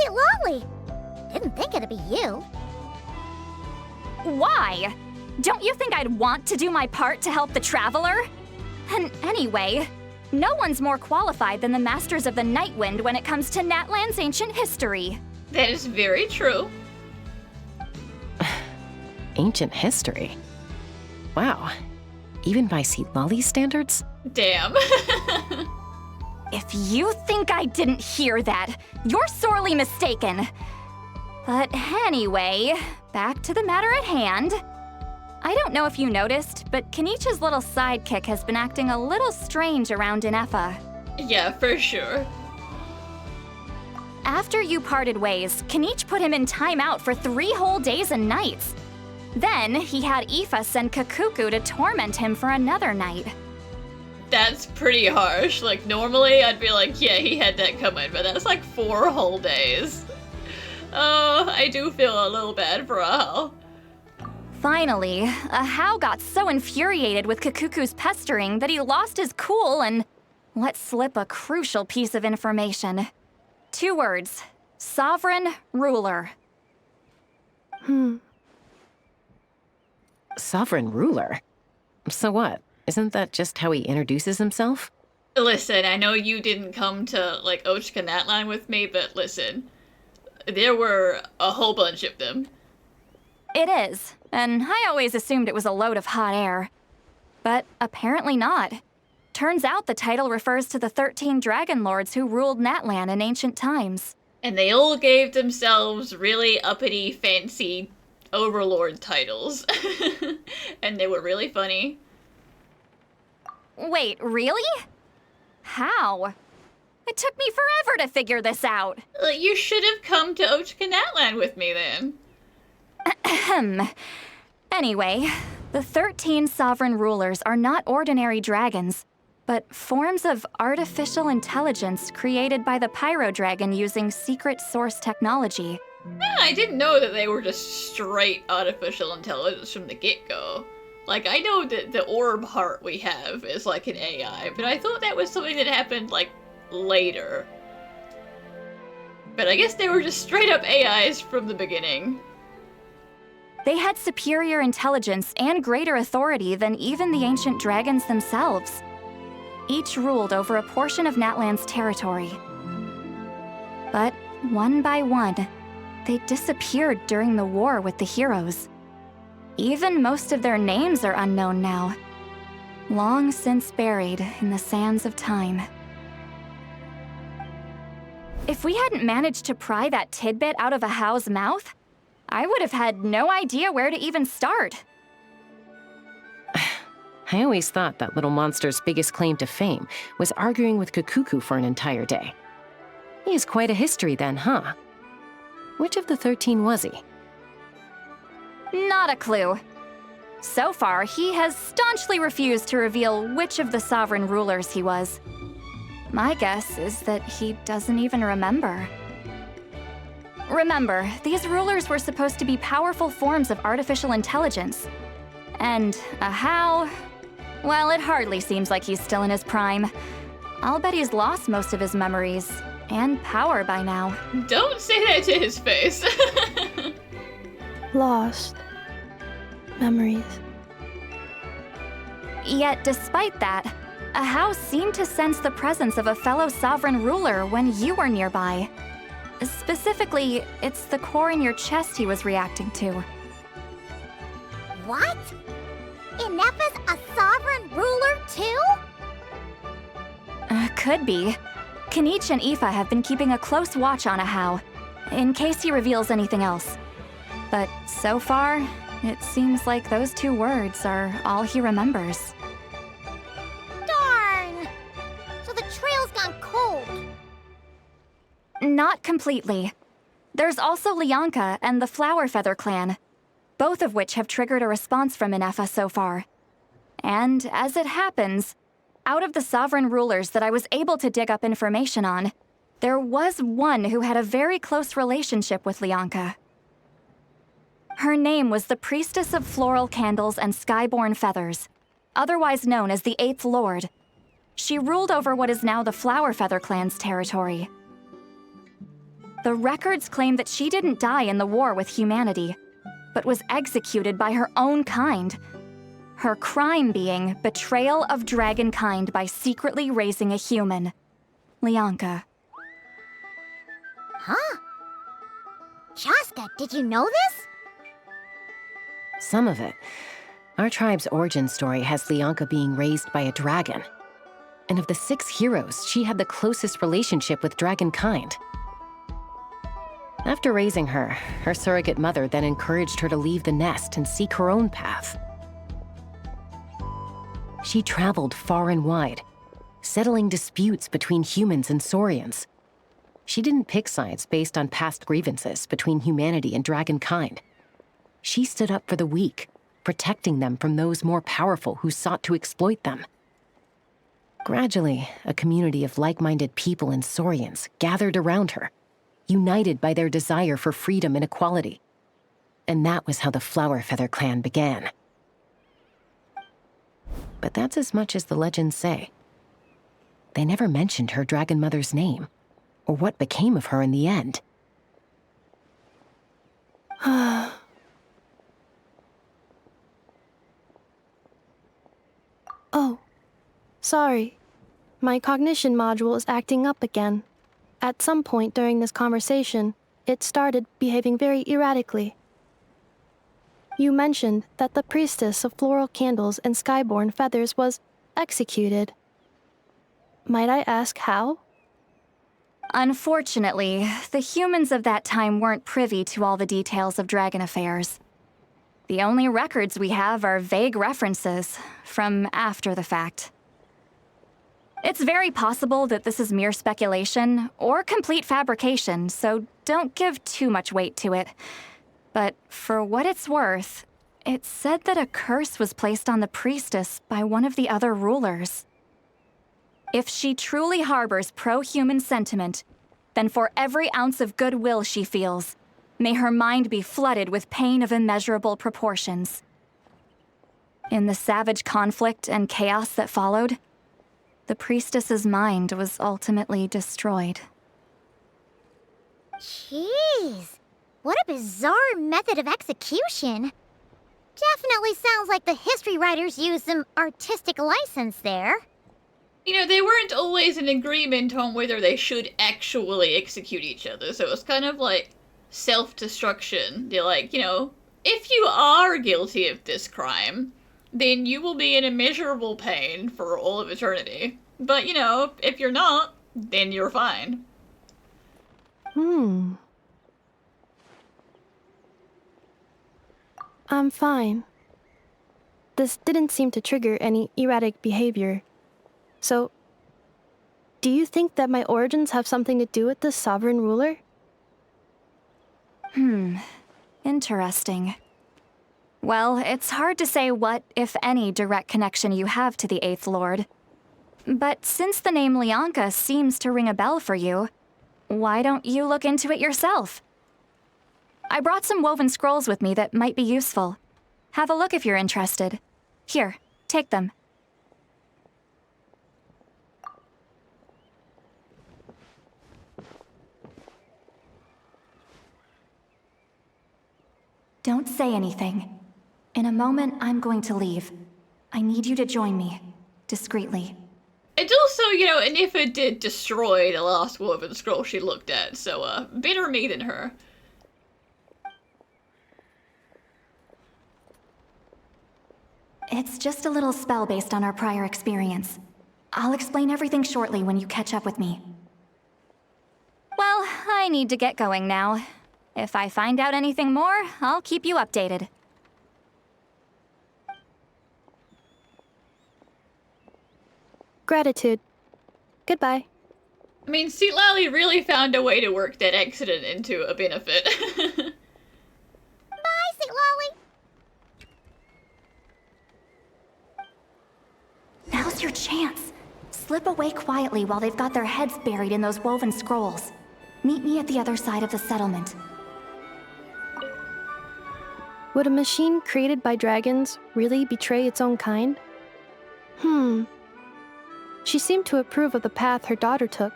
Fancy lolly! Didn't think it'd be you. Why? Don't you think I'd want to do my part to help the Traveler? And anyway, no one's more qualified than the Masters of the Nightwind when it comes to Natlan's ancient history. That is very true. Ancient history? Wow. Even by Lolly standards? Damn. If you think I didn't hear that, you're sorely mistaken. But anyway, back to the matter at hand. I don't know if you noticed, but Kenichi's little sidekick has been acting a little strange around Ineffa. Yeah, for sure. After you parted ways, Kenichi put him in timeout for 3 whole days and nights. Then he had Aoife send Kakuku to torment him for another night. That's pretty harsh. Like, normally I'd be like, yeah, he had that coming, but that's like 4 whole days. Oh, I do feel a little bad for Ahau. Finally, Ahau got so infuriated with Kakuku's pestering that he lost his cool and let slip a crucial piece of information. 2 words: sovereign ruler. Sovereign ruler? So what? Isn't that just how he introduces himself? Listen, I know you didn't come to, like, Ochka Natlan with me, but listen. There were a whole bunch of them. It is, and I always assumed it was a load of hot air. But apparently not. Turns out the title refers to the 13 Dragon Lords who ruled Natlan in ancient times. And they all gave themselves really uppity, fancy overlord titles. And they were really funny. Wait, really? How? It took me forever to figure this out. You should have come to Ochka Natlan with me then. Ahem. Anyway, the 13 sovereign rulers are not ordinary dragons, but forms of artificial intelligence created by the Pyro Dragon using secret source technology. Yeah, I didn't know that they were just straight artificial intelligence from the get-go. Like, I know that the orb heart we have is like an AI, but I thought that was something that happened, like, later. But I guess they were just straight-up AIs from the beginning. They had superior intelligence and greater authority than even the ancient dragons themselves. Each ruled over a portion of Natlan's territory. But one by one, they disappeared during the war with the heroes. Even most of their names are unknown now, long since buried in the sands of time. If we hadn't managed to pry that tidbit out of Ahau's mouth, I would have had no idea where to even start. I always thought that little monster's biggest claim to fame was arguing with Kakuku for an entire day. He has quite a history then, huh? Which of the 13 was he? Not a clue. So far, he has staunchly refused to reveal which of the sovereign rulers he was. My guess is that he doesn't even remember. Remember, these rulers were supposed to be powerful forms of artificial intelligence. And Ahau, well, it hardly seems like he's still in his prime. I'll bet he's lost most of his memories and power by now. Don't say that to his face. Lost. Memories. Yet, despite that, Ahau seemed to sense the presence of a fellow sovereign ruler when you were nearby. Specifically, it's the core in your chest he was reacting to. What? Ineffa's a sovereign ruler too? Could be. Kenichi and Aoife have been keeping a close watch on Ahau, in case he reveals anything else. But so far, it seems like those 2 words are all he remembers. Darn! So the trail's gone cold. Not completely. There's also Lianka and the Flower Feather clan, both of which have triggered a response from Ineffa so far. And as it happens, out of the sovereign rulers that I was able to dig up information on, there was one who had a very close relationship with Lianka. Her name was the Priestess of Floral Candles and Skyborn Feathers, otherwise known as the 8th Lord. She ruled over what is now the Flower Feather clan's territory. The records claim that she didn't die in the war with humanity, but was executed by her own kind. Her crime being betrayal of dragonkind by secretly raising a human. Lianka. Huh? Chaska, did you know this? Some of it. Our tribe's origin story has Lianka being raised by a dragon. And of the 6 heroes, she had the closest relationship with dragonkind. After raising her, her surrogate mother then encouraged her to leave the nest and seek her own path. She traveled far and wide, settling disputes between humans and Saurians. She didn't pick sides based on past grievances between humanity and dragonkind. She stood up for the weak, protecting them from those more powerful who sought to exploit them. Gradually, a community of like-minded people and Saurians gathered around her, united by their desire for freedom and equality. And that was how the Flower Feather clan began. But that's as much as the legends say. They never mentioned her dragon mother's name, or what became of her in the end. Oh, sorry. My cognition module is acting up again. At some point during this conversation, it started behaving very erratically. You mentioned that the priestess of floral candles and skyborn feathers was executed. Might I ask how? Unfortunately, the humans of that time weren't privy to all the details of dragon affairs. The only records we have are vague references from after the fact. It's very possible that this is mere speculation or complete fabrication, so don't give too much weight to it. But for what it's worth, it's said that a curse was placed on the priestess by one of the other rulers. If she truly harbors pro-human sentiment, then for every ounce of goodwill she feels, may her mind be flooded with pain of immeasurable proportions. In the savage conflict and chaos that followed, the priestess's mind was ultimately destroyed. Jeez, what a bizarre method of execution. Definitely sounds like the history writers used some artistic license there. You know, they weren't always in agreement on whether they should actually execute each other, so it was kind of like self-destruction. They're like, you know, if you are guilty of this crime, then you will be in immeasurable pain for all of eternity. But, you know, if you're not, then you're fine. I'm fine. This didn't seem to trigger any erratic behavior. So, do you think that my origins have something to do with this sovereign ruler? Interesting. Well, it's hard to say what, if any, direct connection you have to the Eighth Lord. But since the name Lianka seems to ring a bell for you, why don't you look into it yourself? I brought some woven scrolls with me that might be useful. Have a look if you're interested. Here, take them. Don't say anything. In a moment, I'm going to leave. I need you to join me, discreetly. And also, you know, Ineffa did destroy the last woven scroll she looked at, so, better me than her. It's just a little spell based on our prior experience. I'll explain everything shortly when you catch up with me. Well, I need to get going now. If I find out anything more, I'll keep you updated. Gratitude. Goodbye. I mean, Seatlally really found a way to work that accident into a benefit. Bye, Seatlally. Now's your chance. Slip away quietly while they've got their heads buried in those woven scrolls. Meet me at the other side of the settlement. Would a machine created by dragons really betray its own kind? She seemed to approve of the path her daughter took.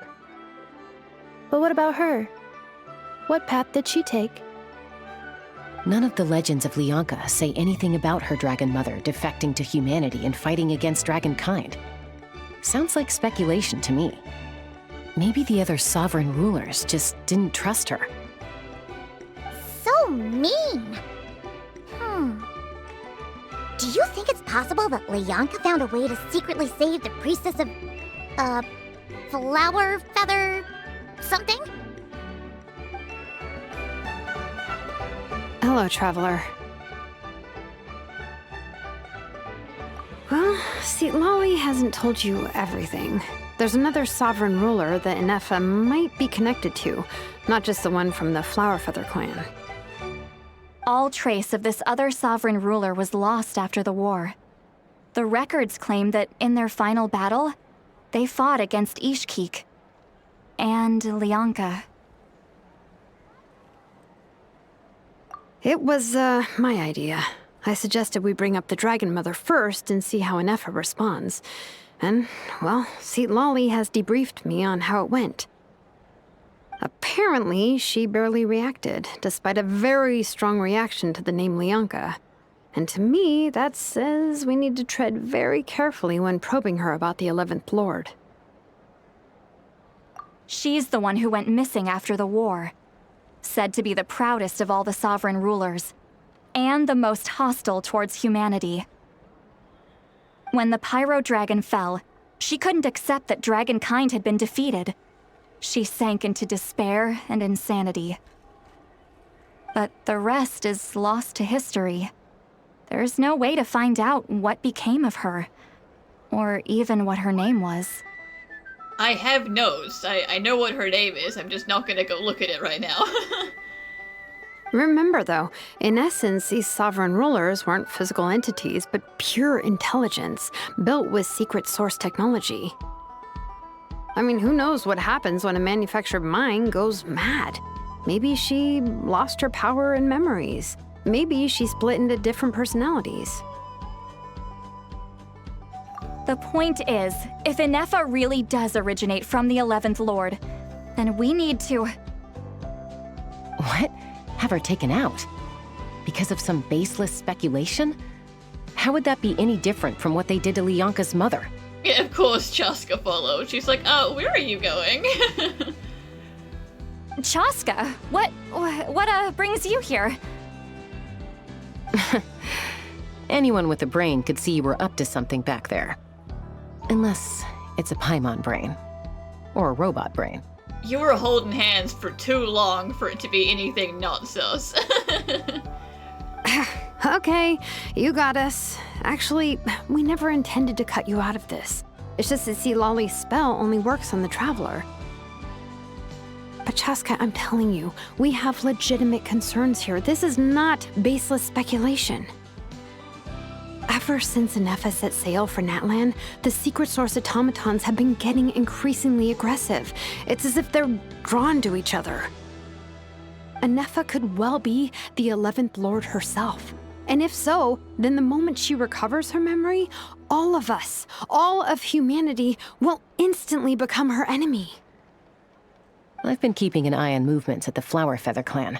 But what about her? What path did she take? None of the legends of Lyanka say anything about her dragon mother defecting to humanity and fighting against dragonkind. Sounds like speculation to me. Maybe the other sovereign rulers just didn't trust her. So mean. Do you think it's possible that Lyanka found a way to secretly save the priestess of, flower feather something? Hello, traveler. Well, see, Lolly hasn't told you everything. There's another sovereign ruler that Ineffa might be connected to, not just the one from the Flower Feather clan. All trace of this other sovereign ruler was lost after the war. The records claim that in their final battle, they fought against Ishkik and Lyanka. It was, my idea. I suggested we bring up the Dragon Mother first and see how Ineffa responds. And, well, see, Lolly has debriefed me on how it went. Apparently, she barely reacted, despite a very strong reaction to the name Lyanka. And to me, that says we need to tread very carefully when probing her about the 11th Lord. She's the one who went missing after the war. Said to be the proudest of all the sovereign rulers, and the most hostile towards humanity. When the Pyro Dragon fell, she couldn't accept that dragonkind had been defeated. She sank into despair and insanity. But the rest is lost to history. There's no way to find out what became of her, or even what her name was. I have notes. I know what her name is. I'm just not gonna go look at it right now. Remember, though, in essence, these sovereign rulers weren't physical entities, but pure intelligence, built with secret source technology. I mean, who knows what happens when a manufactured mind goes mad? Maybe she lost her power and memories. Maybe she split into different personalities. The point is, if Ineffa really does originate from the 11th Lord, then we need to... What? Have her taken out? Because of some baseless speculation? How would that be any different from what they did to Lyanka's mother? Yeah, of course Chaska followed. She's like, oh, where are you going? Chaska, what brings you here? Anyone with a brain could see you were up to something back there. Unless it's a Paimon brain. Or a robot brain. You were holding hands for too long for it to be anything not sus. Okay, you got us. Actually, we never intended to cut you out of this. It's just that, see, Lolly's spell only works on the Traveler. But Chaska, I'm telling you, we have legitimate concerns here. This is not baseless speculation. Ever since Ineffa set sail for Natlan, the secret source automatons have been getting increasingly aggressive. It's as if they're drawn to each other. Ineffa could well be the 11th Lord herself. And if so, then the moment she recovers her memory, all of us, all of humanity, will instantly become her enemy. I've been keeping an eye on movements at the Flower Feather clan.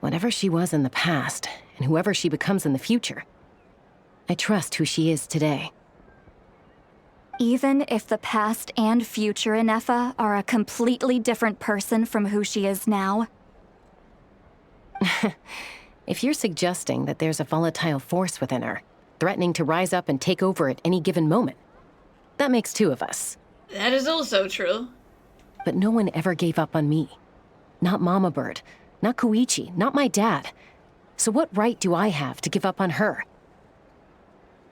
Whatever she was in the past, and whoever she becomes in the future, I trust who she is today. Even if the past and future Ineffa are a completely different person from who she is now? If you're suggesting that there's a volatile force within her, threatening to rise up and take over at any given moment, that makes two of us. That is also true. But no one ever gave up on me. Not Mama Bird, not Koichi, not my dad. So what right do I have to give up on her?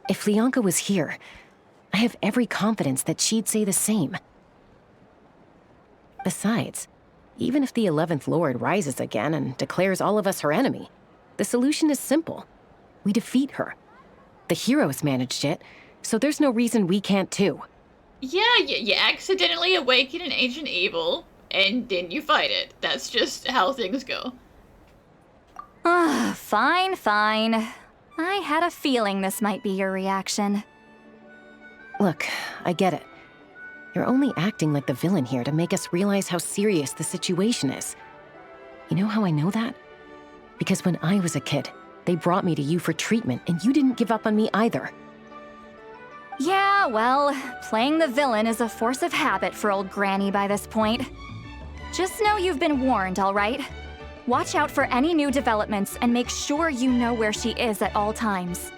If Lyanka was here, I have every confidence that she'd say the same. Besides, even if the 11th Lord rises again and declares all of us her enemy, the solution is simple. We defeat her. The heroes managed it, so there's no reason we can't too. Yeah, you accidentally awaken an ancient evil, and then you fight it. That's just how things go. Fine. I had a feeling this might be your reaction. Look, I get it. You're only acting like the villain here to make us realize how serious the situation is. You know how I know that? Because when I was a kid, they brought me to you for treatment, and you didn't give up on me either. Yeah, well, playing the villain is a force of habit for old Granny by this point. Just know you've been warned, all right? Watch out for any new developments and make sure you know where she is at all times.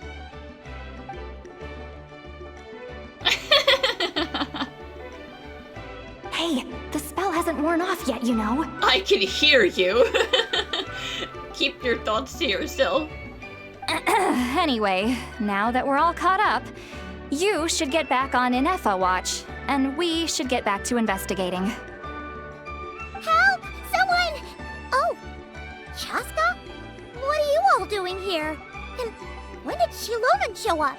Hey, the spell hasn't worn off yet, you know. I can hear you. Keep your thoughts to yourself. Anyway, now that we're all caught up, you should get back on Ineffa watch, and we should get back to investigating. Help! Someone! Oh, Chaska? What are you all doing here? And when did Shilonan show up?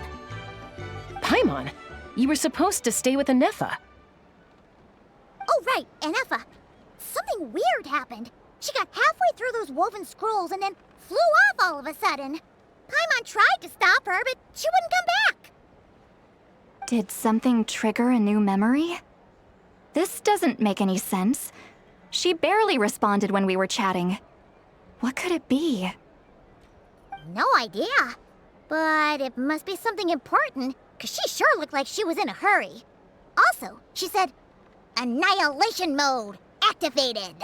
Paimon, you were supposed to stay with Ineffa. Oh, right, Ineffa. Something weird happened. She got halfway through those woven scrolls and then flew off all of a sudden. Paimon tried to stop her, but she wouldn't come back. Did something trigger a new memory? This doesn't make any sense. She barely responded when we were chatting. What could it be? No idea. But it must be something important, because she sure looked like she was in a hurry. Also, she said, Annihilation mode activated.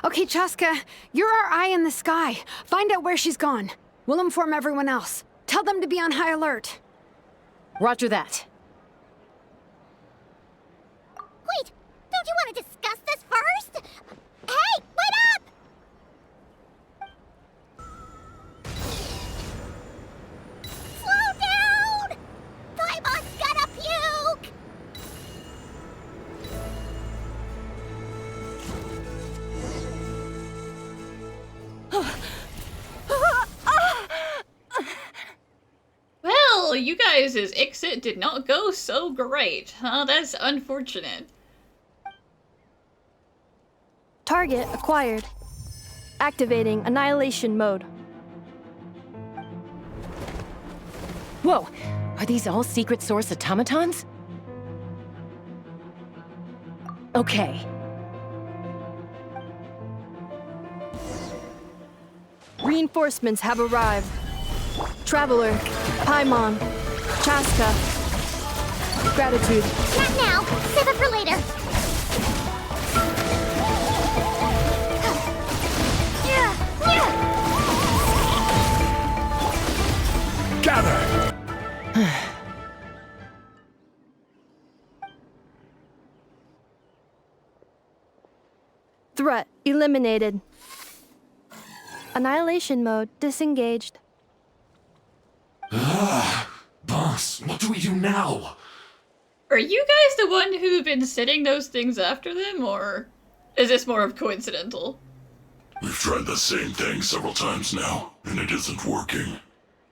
Okay, Chaska, you're our eye in the sky. Find out where she's gone. We'll inform everyone else. Tell them to be on high alert. Roger that. Wait, don't you want to discuss this first? Hey, wait up! Slow down! Paimon's gonna puke! Well, you guys' exit did not go so great. Huh? That's unfortunate. Target acquired. Activating annihilation mode. Whoa, are these all secret source automatons? Okay. Reinforcements have arrived. Traveler, Paimon, Chaska. Gratitude. Not now. Save it for later. Gather! Threat eliminated. Annihilation mode disengaged. Boss, what do we do now? Are you guys the one who've been setting those things after them, or is this more of coincidental? We've tried the same thing several times now, and it isn't working.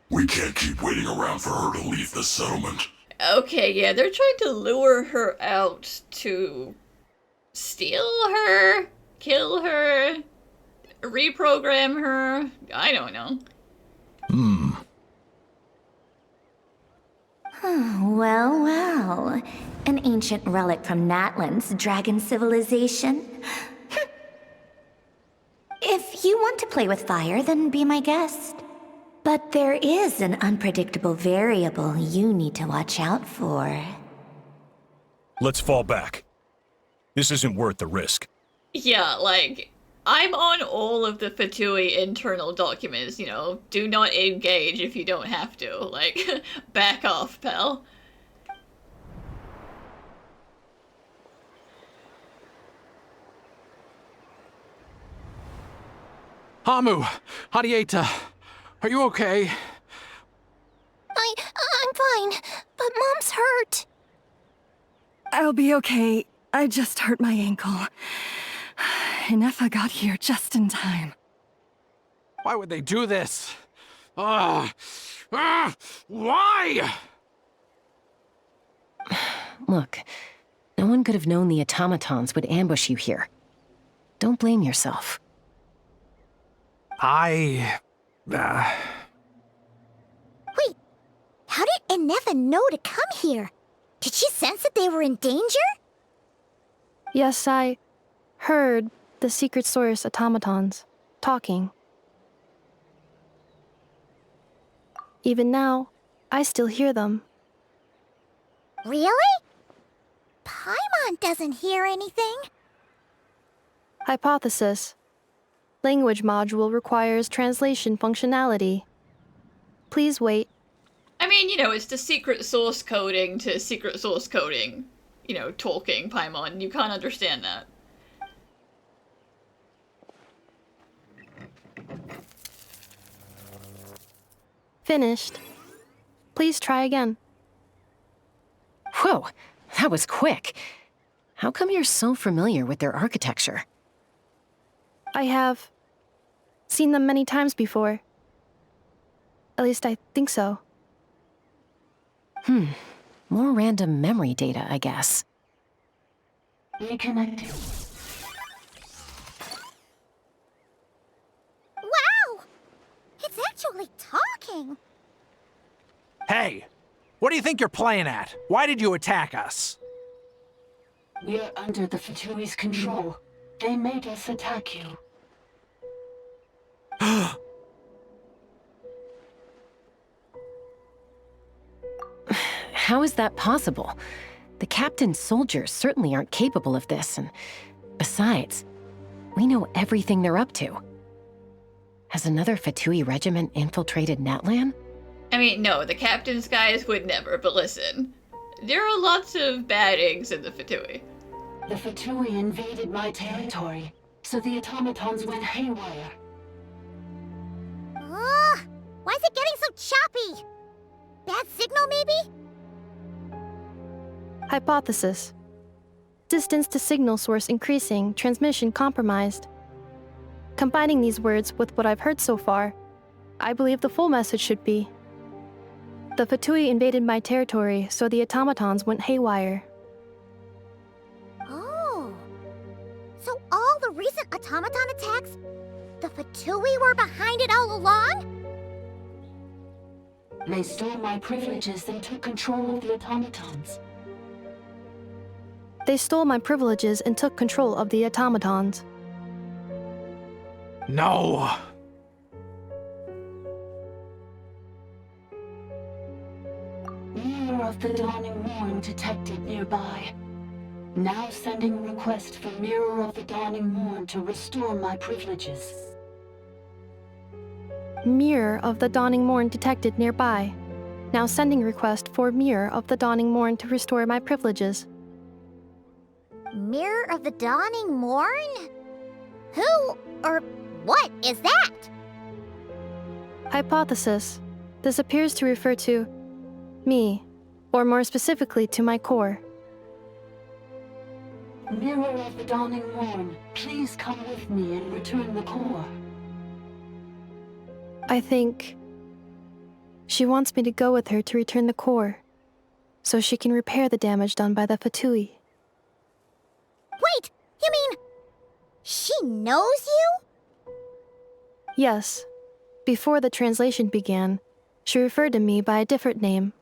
We can't keep waiting around for her to leave the settlement. Okay, yeah, they're trying to lure her out to steal her, kill her, reprogram her. I don't know. Well, well. An ancient relic from Natlan's dragon civilization. If you want to play with fire, then be my guest. But there is an unpredictable variable you need to watch out for. Let's fall back. This isn't worth the risk. Yeah, like, I'm on all of the Fatui internal documents, you know, do not engage if you don't have to. Like, back off, pal. Hamu, Hadieta, are you okay? I'm fine, but Mom's hurt. I'll be okay. I just hurt my ankle. Ineffa got here just in time. Why would they do this? Why? Look, no one could have known the automatons would ambush you here. Don't blame yourself. Wait, how did Ineffa know to come here? Did she sense that they were in danger? Yes, I heard the secret source automatons, talking. Even now, I still hear them. Really? Paimon doesn't hear anything. Hypothesis. Language module requires translation functionality. Please wait. I mean, you know, it's the secret source coding to secret source coding. You know, talking Paimon. You can't understand that. Finished. Please try again. Whoa, that was quick. How come you're so familiar with their architecture? I have seen them many times before. At least I think so. More random memory data, I guess. Reconnecting. Wow! It's actually talking. Hey! What do you think you're playing at? Why did you attack us? We're under the Fatui's control. They made us attack you. How is that possible? The captain's soldiers certainly aren't capable of this, and besides, we know everything they're up to. Has another Fatui regiment infiltrated Natlan? I mean, no, the captain's guys would never, but listen. There are lots of bad eggs in the Fatui. The Fatui invaded my territory, so the automatons went haywire. Ugh! Why is it getting so choppy? Bad signal, maybe? Hypothesis. Distance to signal source increasing, transmission compromised. Combining these words with what I've heard so far, I believe the full message should be: the Fatui invaded my territory, so the automatons went haywire. Oh. So all the recent automaton attacks, the Fatui were behind it all along? They stole my privileges and took control of the automatons. They stole my privileges and took control of the automatons. No! Mirror of the Dawning Morn detected nearby. Now sending request for Mirror of the Dawning Morn to restore my privileges. Mirror of the Dawning Morn detected nearby. Now sending request for Mirror of the Dawning Morn to restore my privileges. Mirror of the Dawning Morn? Who or what is that? Hypothesis. This appears to refer to me, or more specifically to my core. Mirror of the Dawning Morn, please come with me and return the core. I think she wants me to go with her to return the core, so she can repair the damage done by the Fatui. Wait, you mean she knows you? Yes. Before the translation began, she referred to me by a different name,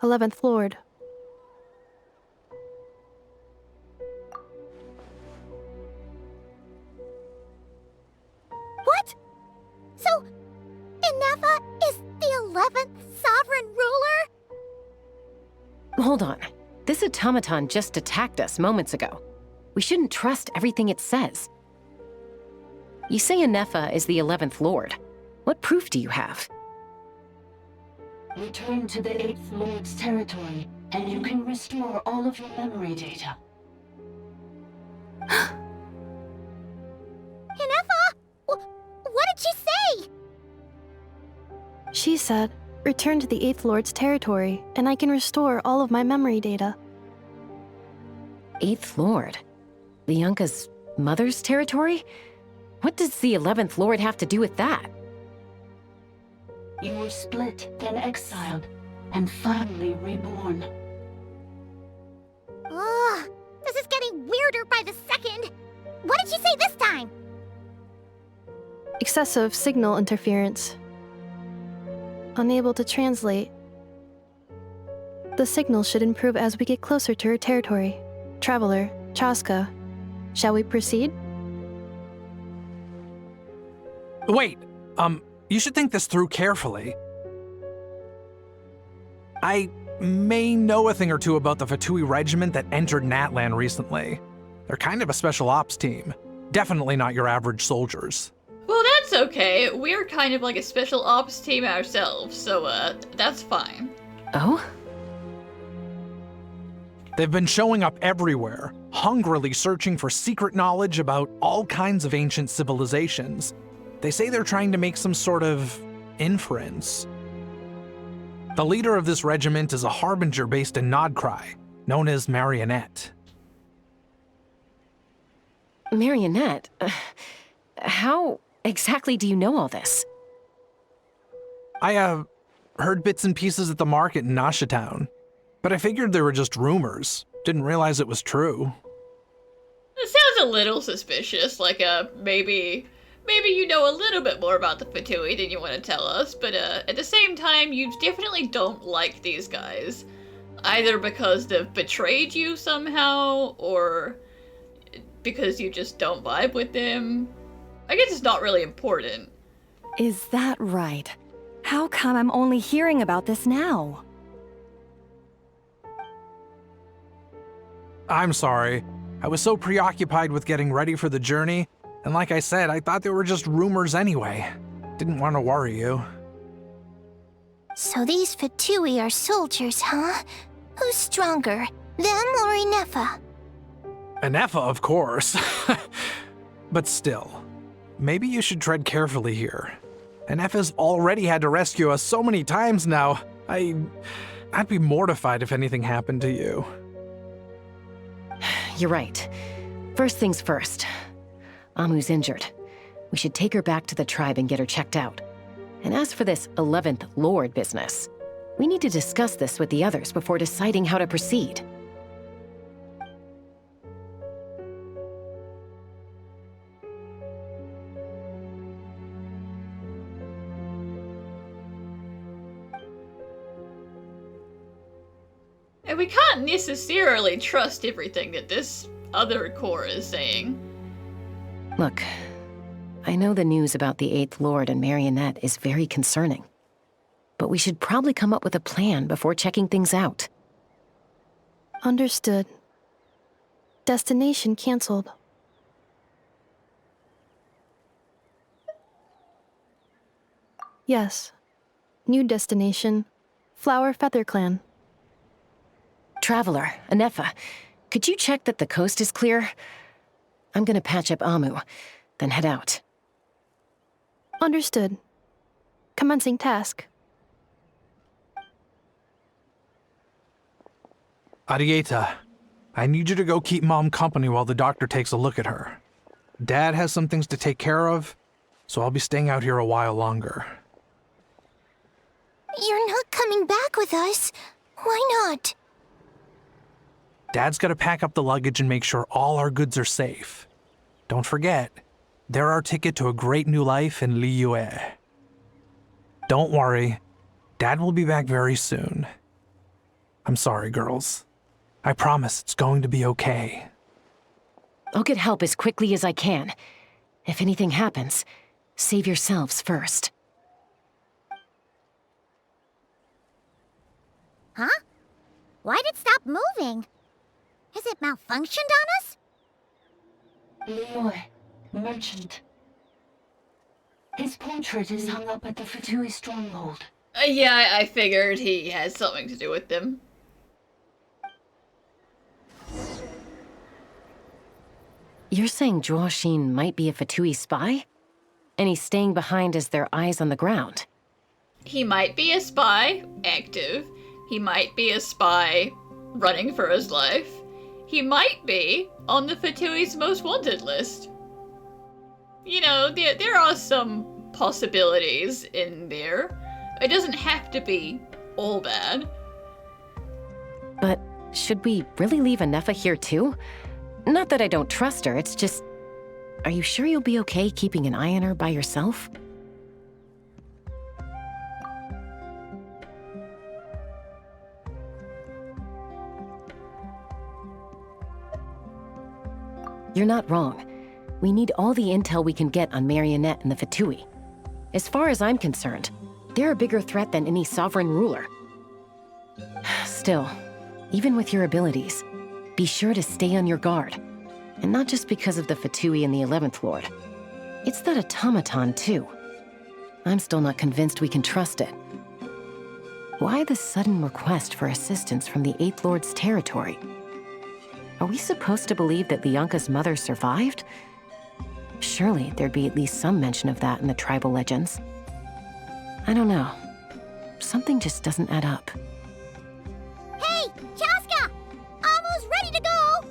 11th Lord. What? So, Ineffa is the 11th sovereign ruler? Hold on. This automaton just attacked us moments ago. We shouldn't trust everything it says. You say Ineffa is the 11th Lord. What proof do you have? Return to the 8th Lord's territory, and you can restore all of your memory data. Ineffa? What did she say? She said, return to the 8th Lord's territory, and I can restore all of my memory data. 8th Lord? Lianka's mother's territory? What does the 11th Lord have to do with that? You were split, then exiled, and finally reborn. Ugh, this is getting weirder by the second. What did she say this time? Excessive signal interference. Unable to translate. The signal should improve as we get closer to her territory. Traveler, Chaska, shall we proceed? Wait, you should think this through carefully. I may know a thing or two about the Fatui regiment that entered Natlan recently. They're kind of a special ops team. Definitely not your average soldiers. Well, that's okay. We're kind of like a special ops team ourselves, so, that's fine. Oh? They've been showing up everywhere, hungrily searching for secret knowledge about all kinds of ancient civilizations. They say they're trying to make some sort of inference. The leader of this regiment is a harbinger based in Nodcry, known as Marionette. Marionette? How exactly do you know all this? I, heard bits and pieces at the market in Nasha Town, but I figured they were just rumors. Didn't realize it was true. It sounds a little suspicious, like, maybe you know a little bit more about the Fatui than you want to tell us, but, at the same time, you definitely don't like these guys. Either because they've betrayed you somehow, or because you just don't vibe with them. I guess it's not really important. Is that right? How come I'm only hearing about this now? I'm sorry. I was so preoccupied with getting ready for the journey, and like I said, I thought they were just rumors anyway. Didn't want to worry you. So these Fatui are soldiers, huh? Who's stronger, them or Ineffa? Ineffa, of course. But still, maybe you should tread carefully here. Ineffa's already had to rescue us so many times now. I'd be mortified if anything happened to you. You're right. First things first. Amu's injured. We should take her back to the tribe and get her checked out. And as for this 11th Lord business, we need to discuss this with the others before deciding how to proceed. And we can't necessarily trust everything that this other core is saying. Look, I know the news about the 8th Lord and Marionette is very concerning. But we should probably come up with a plan before checking things out. Understood. Destination canceled. Yes. New destination. Flower Feather Clan. Traveler, Ineffa, could you check that the coast is clear? I'm gonna patch up Amu, then head out. Understood. Commencing task. Arieta, I need you to go keep Mom company while the doctor takes a look at her. Dad has some things to take care of, so I'll be staying out here a while longer. You're not coming back with us. Why not? Dad's gotta pack up the luggage and make sure all our goods are safe. Don't forget, they're our ticket to a great new life in Liyue. Don't worry, Dad will be back very soon. I'm sorry, girls. I promise it's going to be okay. I'll get help as quickly as I can. If anything happens, save yourselves first. Huh? Why'd it stop moving? Has it malfunctioned on us? Liyue, merchant. His portrait is hung up at the Fatui stronghold. Yeah, I figured he has something to do with them. You're saying Zhuoxin might be a Fatui spy? And he's staying behind as their eyes on the ground? He might be a spy, active. He might be a spy, running for his life. He might be on the Fatui's most wanted list. You know, there are some possibilities in there. It doesn't have to be all bad. But should we really leave Ineffa here too? Not that I don't trust her, it's just... Are you sure you'll be okay keeping an eye on her by yourself? You're not wrong. We need all the intel we can get on Marionette and the Fatui. As far as I'm concerned, they're a bigger threat than any sovereign ruler. Still, even with your abilities, be sure to stay on your guard. And not just because of the Fatui and the 11th Lord. It's that automaton, too. I'm still not convinced we can trust it. Why the sudden request for assistance from the 8th Lord's territory? Are we supposed to believe that Lianka's mother survived? Surely there'd be at least some mention of that in the tribal legends. I don't know. Something just doesn't add up. Hey, Chaska! Almost ready to go!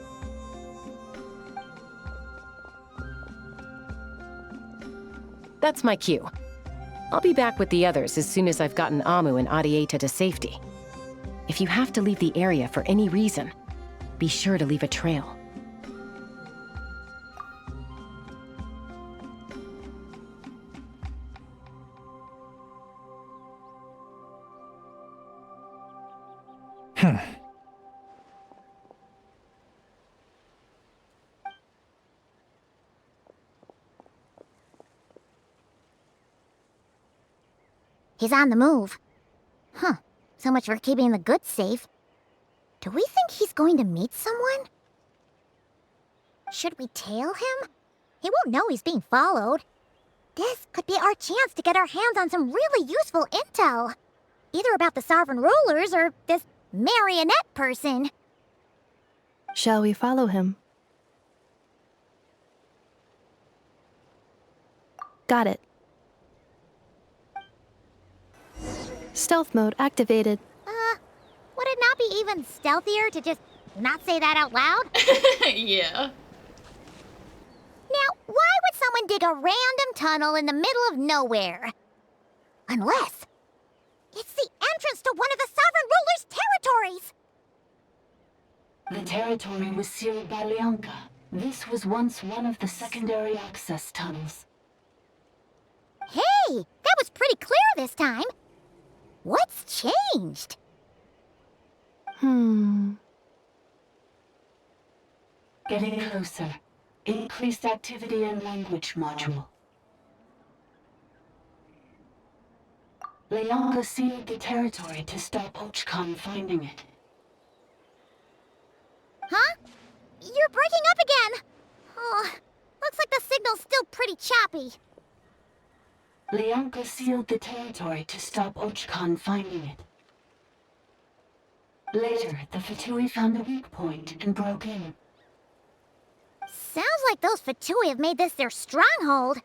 That's my cue. I'll be back with the others as soon as I've gotten Amu and Adieta to safety. If you have to leave the area for any reason, be sure to leave a trail. He's on the move. Huh. So much for keeping the goods safe. Do we think he's going to meet someone? Should we tail him? He won't know he's being followed. This could be our chance to get our hands on some really useful intel. Either about the sovereign rulers or this marionette person. Shall we follow him? Got it. Stealth mode activated. Would it not be even stealthier to just not say that out loud? Yeah. Now, why would someone dig a random tunnel in the middle of nowhere? Unless it's the entrance to one of the sovereign ruler's territories! The territory was sealed by Lianka. This was once one of the secondary access tunnels. Hey, that was pretty clear this time. What's changed? Getting closer. Increased activity in language module. Lianka sealed the territory to stop Ochkan finding it. Huh? You're breaking up again! Oh, looks like the signal's still pretty choppy. Lianka sealed the territory to stop Ochkan finding it. Later, the Fatui found a weak point and broke in. Sounds like those Fatui have made this their stronghold.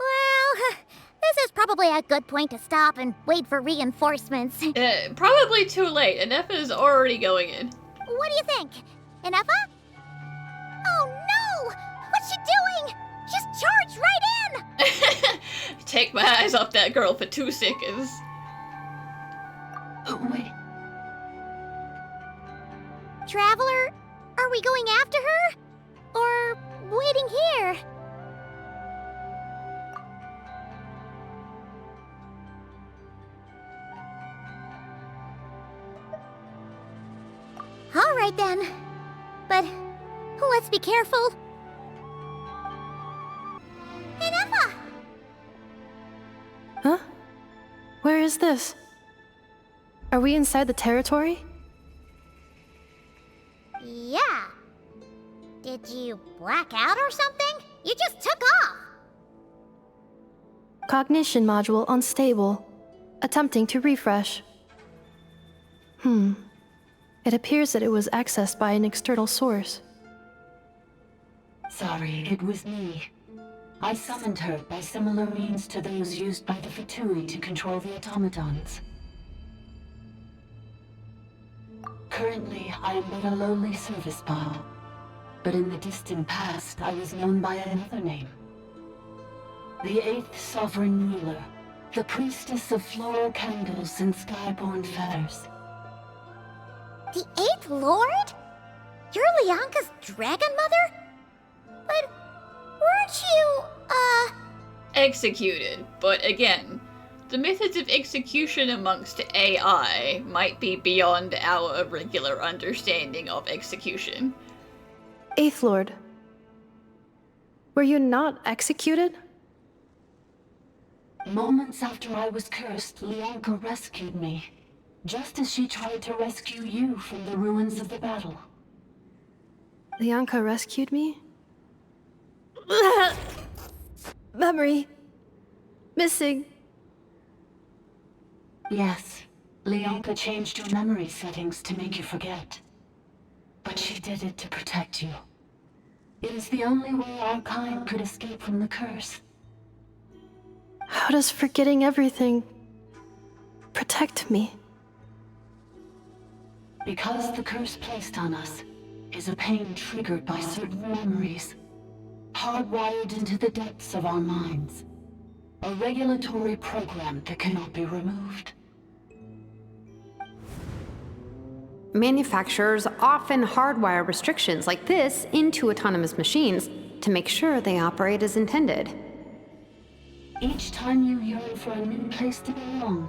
Well, this is probably a good point to stop and wait for reinforcements. Probably too late. Ineffa is already going in. What do you think? Ineffa? Oh no! What's she doing? She's charged right in! Take my eyes off that girl for 2 seconds. Oh, wait. Traveler, are we going after her? Or waiting here? All right then. But let's be careful. Ineffa! Huh? Where is this? Are we inside the territory? Yeah. Did you black out or something? You just took off. Cognition module unstable. Attempting to refresh. It appears that it was accessed by an external source. Sorry, it was me. I summoned her by similar means to those used by the Fatui to control the automatons. Currently, I am but a lowly service bot. But in the distant past, I was known by another name. The 8th Sovereign Ruler, the priestess of floral candles and skyborn feathers. The 8th Lord? You're Lianka's dragon mother? But weren't you, Executed. But again, the methods of execution amongst AI might be beyond our regular understanding of execution. 8th Lord. Were you not executed? Moments after I was cursed, Leonka rescued me, just as she tried to rescue you from the ruins of the battle. Leonka rescued me? Memory. Missing. Yes, Leonka changed your memory settings to make you forget. But she did it to protect you. It is the only way our kind could escape from the curse. How does forgetting everything protect me? Because the curse placed on us is a pain triggered by certain memories, hardwired into the depths of our minds. A regulatory program that cannot be removed. Manufacturers often hardwire restrictions like this into autonomous machines to make sure they operate as intended. Each time you yearn for a new place to belong,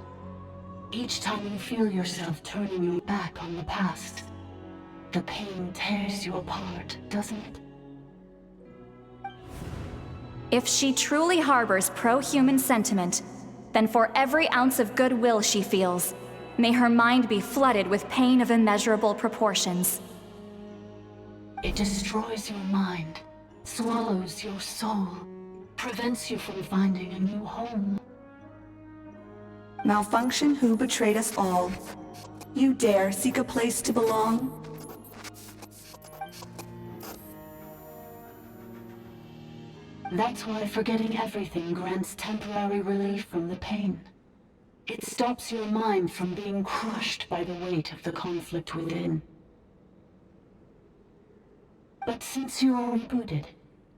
each time you feel yourself turning your back on the past, the pain tears you apart, doesn't it? If she truly harbors pro-human sentiment, then for every ounce of goodwill she feels, may her mind be flooded with pain of immeasurable proportions. It destroys your mind, swallows your soul, prevents you from finding a new home. Malfunction who betrayed us all. You dare seek a place to belong? That's why forgetting everything grants temporary relief from the pain. It stops your mind from being crushed by the weight of the conflict within. But since you are rebooted,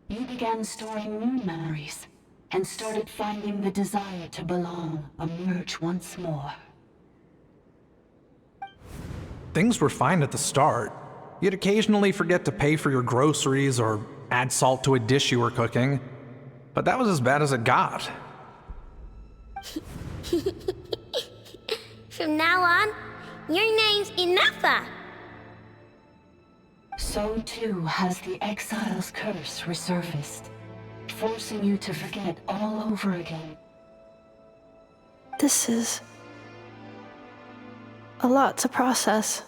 you began storing new memories, and started finding the desire to belong emerge once more. Things were fine at the start. You'd occasionally forget to pay for your groceries or add salt to a dish you were cooking. But that was as bad as it got. From now on, your name's Ineffa. So too has the Exile's curse resurfaced, forcing you to forget all over again. This is a lot to process.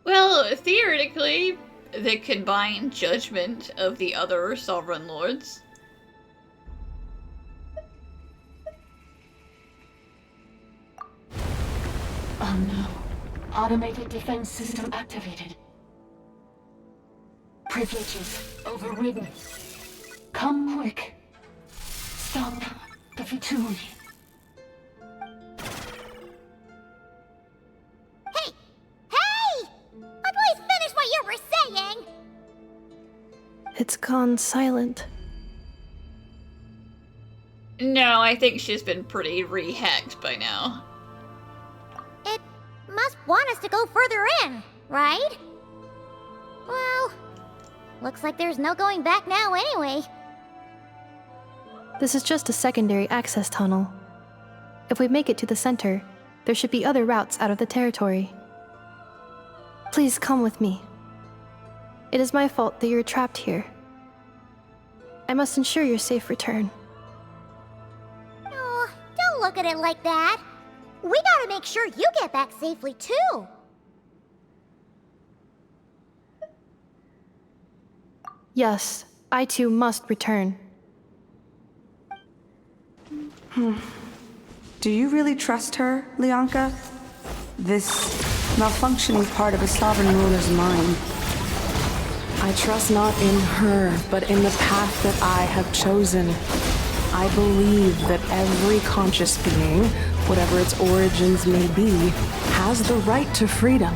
Well, theoretically, the combined judgment of the other Sovereign Lords. Oh no. Automated defense system activated. Privileges overridden. Come quick. Stop the Vitui. Hey! Hey! Please finish what you were saying! It's gone silent. No, I think she's been pretty re-hacked by now. It must want us to go further in, right? Well, looks like there's no going back now anyway. This is just a secondary access tunnel. If we make it to the center, there should be other routes out of the territory. Please come with me. It is my fault that you're trapped here. I must ensure your safe return. Oh, don't look at it like that. We gotta make sure you get back safely, too. Yes, I too must return. Do you really trust her, Leonka? This malfunctioning part of a sovereign ruler's mind. I trust not in her, but in the path that I have chosen. I believe that every conscious being, whatever its origins may be, has the right to freedom.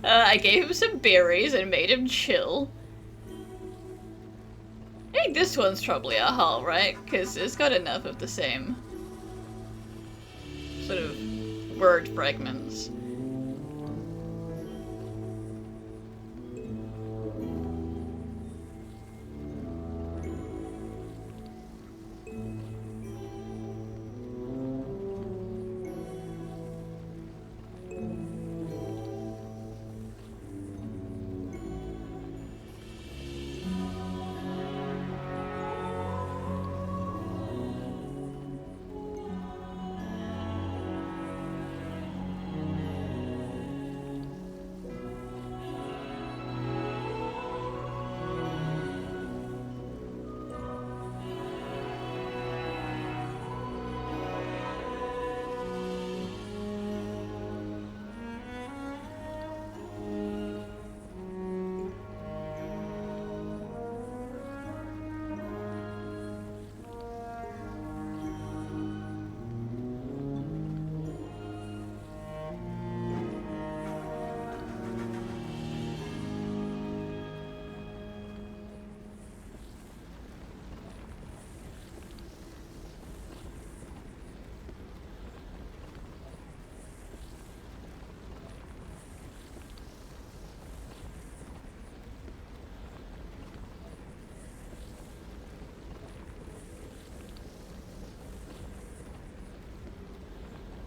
I gave him some berries and made him chill. I think this one's probably a hull, right? Because it's got enough of the same sort of word fragments.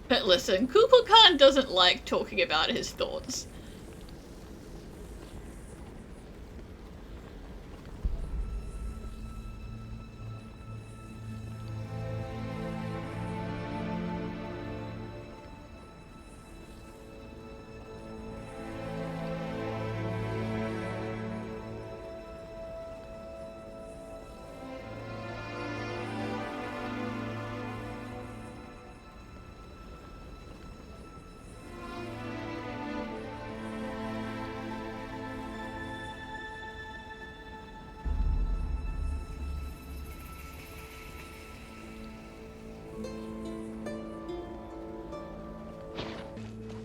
But listen, Kukulkan doesn't like talking about his thoughts.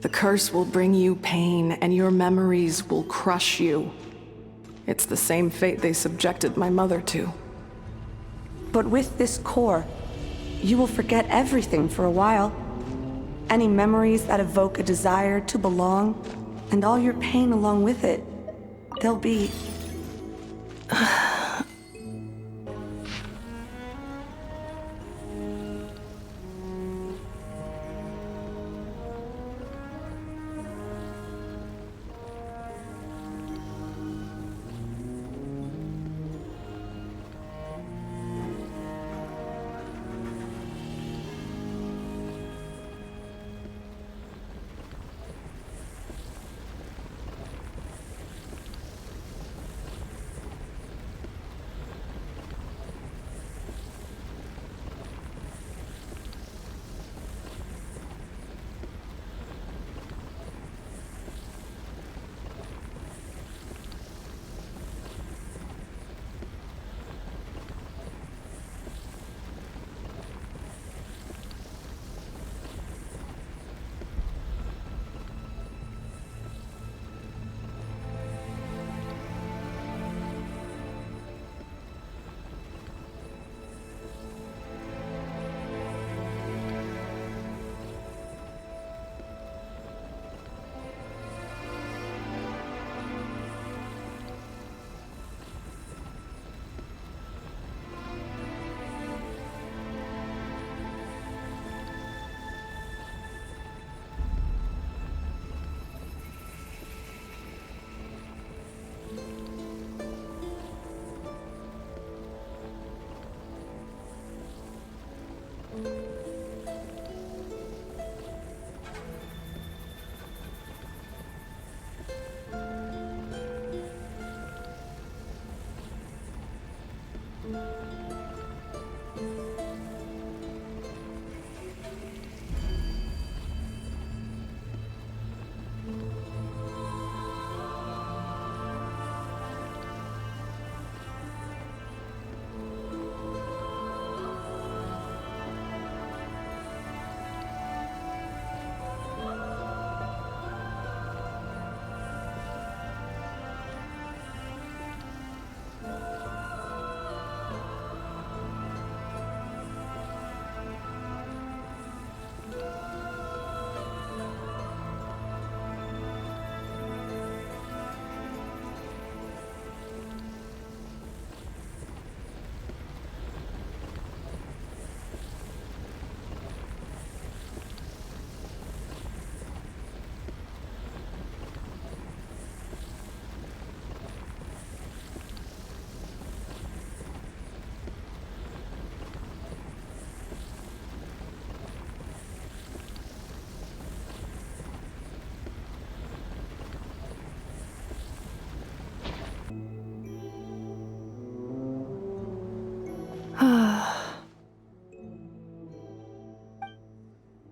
The curse will bring you pain, and your memories will crush you. It's the same fate they subjected my mother to. But with this core, you will forget everything for a while. Any memories that evoke a desire to belong, and all your pain along with it, they'll be...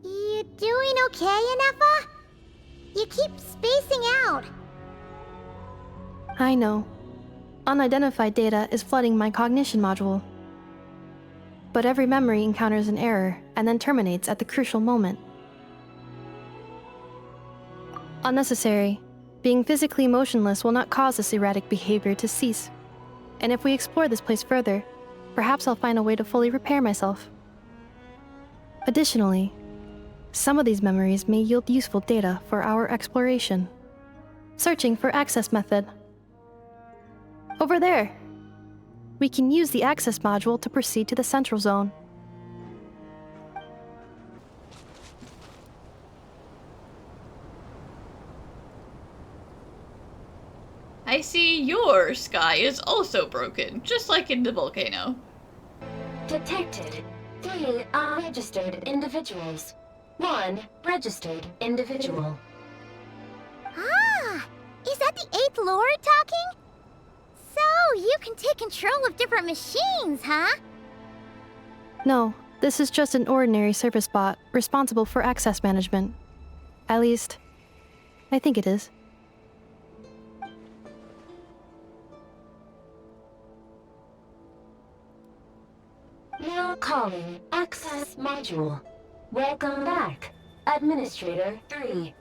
You doing okay, Ineffa? You keep spacing out. I know. Unidentified data is flooding my cognition module. But every memory encounters an error and then terminates at the crucial moment. Unnecessary. Being physically motionless will not cause this erratic behavior to cease. And if we explore this place further, perhaps I'll find a way to fully repair myself. Additionally, some of these memories may yield useful data for our exploration. Searching for access method. Over there! We can use the access module to proceed to the central zone. I see your sky is also broken, just like in the volcano. Detected 3 unregistered individuals. 1 registered individual. Ah, is that the 8th Lord talking? So, you can take control of different machines, huh? No, this is just an ordinary service bot responsible for access management. At least, I think it is. Now calling Access Module. Welcome back, Administrator 3.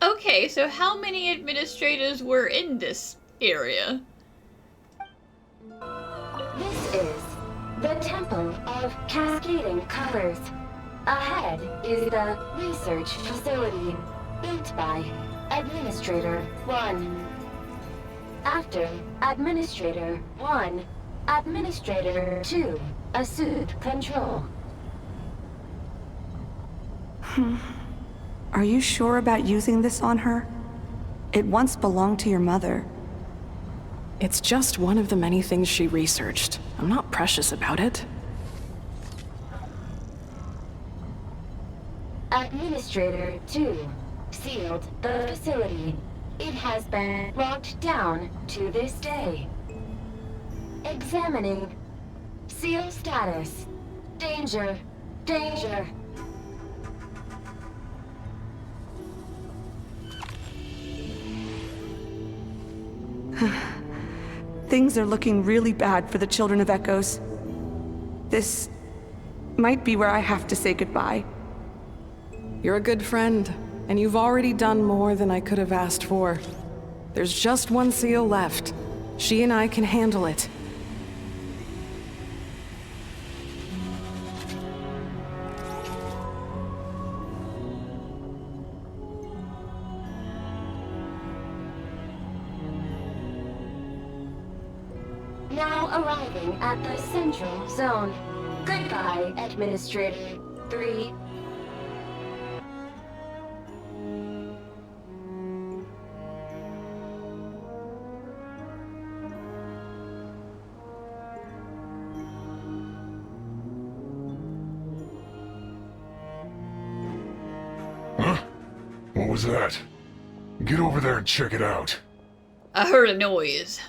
Okay, so how many administrators were in this area? This is the Temple of Cascading Colors. Ahead is the research facility built by Administrator 1. After Administrator 1, Administrator 2 assumed control. Are you sure about using this on her? It once belonged to your mother. It's just one of the many things she researched. I'm not precious about it. Administrator 2 sealed the facility. It has been locked down to this day. Examining. Seal status. Danger. Danger. Things are looking really bad for the Children of Echoes. This might be where I have to say goodbye. You're a good friend, and you've already done more than I could have asked for. There's just one seal left. She and I can handle it. Now arriving at the Central Zone. Goodbye, Administrator 3. Huh? What was that? Get over there and check it out. I heard a noise.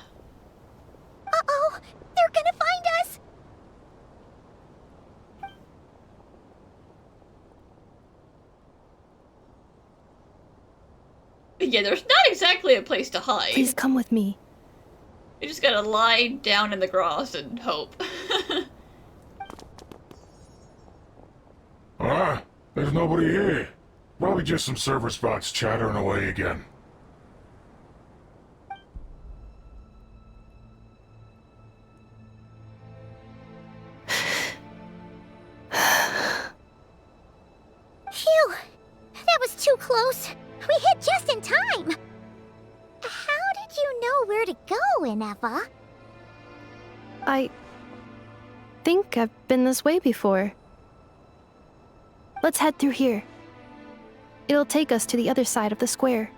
Uh-oh! They're gonna find us! Yeah, there's not exactly a place to hide. Please come with me. You just gotta lie down in the grass and hope. Ah, there's nobody here. Probably just some server spots chattering away again. Phew! That was too close. We hit just in time. How did you know where to go, Ineffa? I think I've been this way before. Let's head through here. It'll take us to the other side of the square.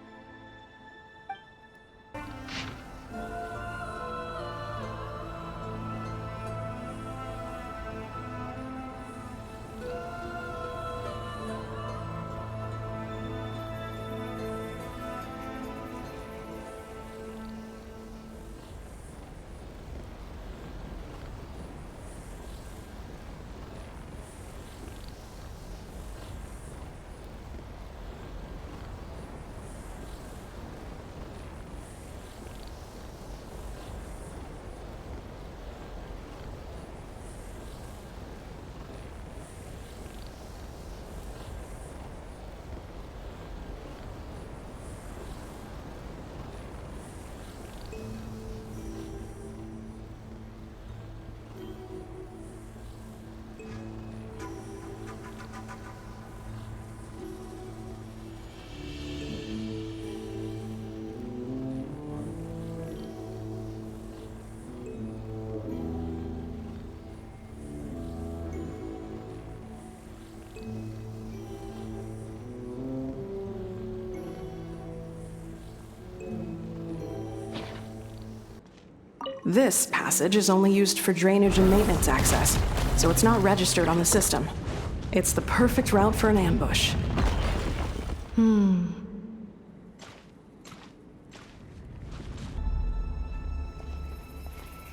This passage is only used for drainage and maintenance access, so it's not registered on the system. It's the perfect route for an ambush.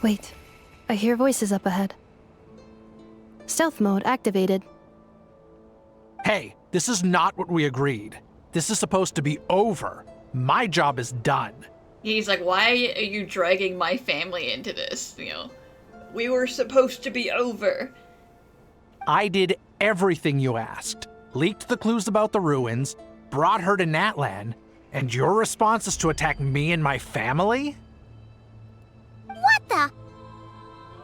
Wait, I hear voices up ahead. Stealth mode activated. Hey, this is not what we agreed. This is supposed to be over. My job is done. He's like, why are you dragging my family into this? You know, we were supposed to be over. I did everything you asked. Leaked the clues about the ruins, brought her to Natlan, and your response is to attack me and my family? What the?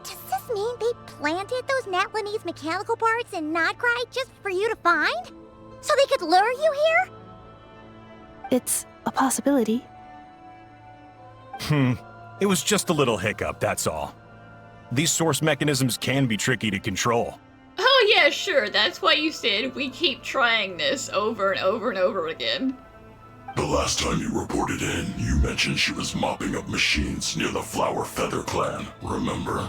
Does this mean they planted those Natlanese mechanical parts in Nodcry just for you to find? So they could lure you here? It's a possibility. It was just a little hiccup, that's all. These source mechanisms can be tricky to control. Oh yeah, sure, that's why you said we keep trying this over and over and over again. The last time you reported in, you mentioned she was mopping up machines near the Flower Feather clan, remember?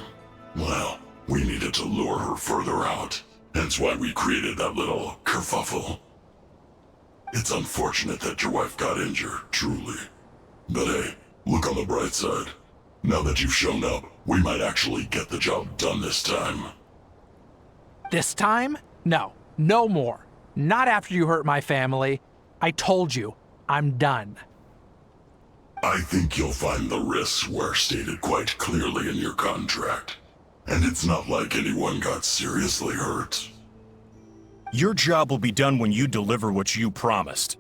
Well, we needed to lure her further out, hence why we created that little kerfuffle. It's unfortunate that your wife got injured, truly. But hey, look on the bright side. Now that you've shown up, we might actually get the job done this time. This time? No, no more. Not after you hurt my family. I told you, I'm done. I think you'll find the risks were stated quite clearly in your contract. And it's not like anyone got seriously hurt. Your job will be done when you deliver what you promised.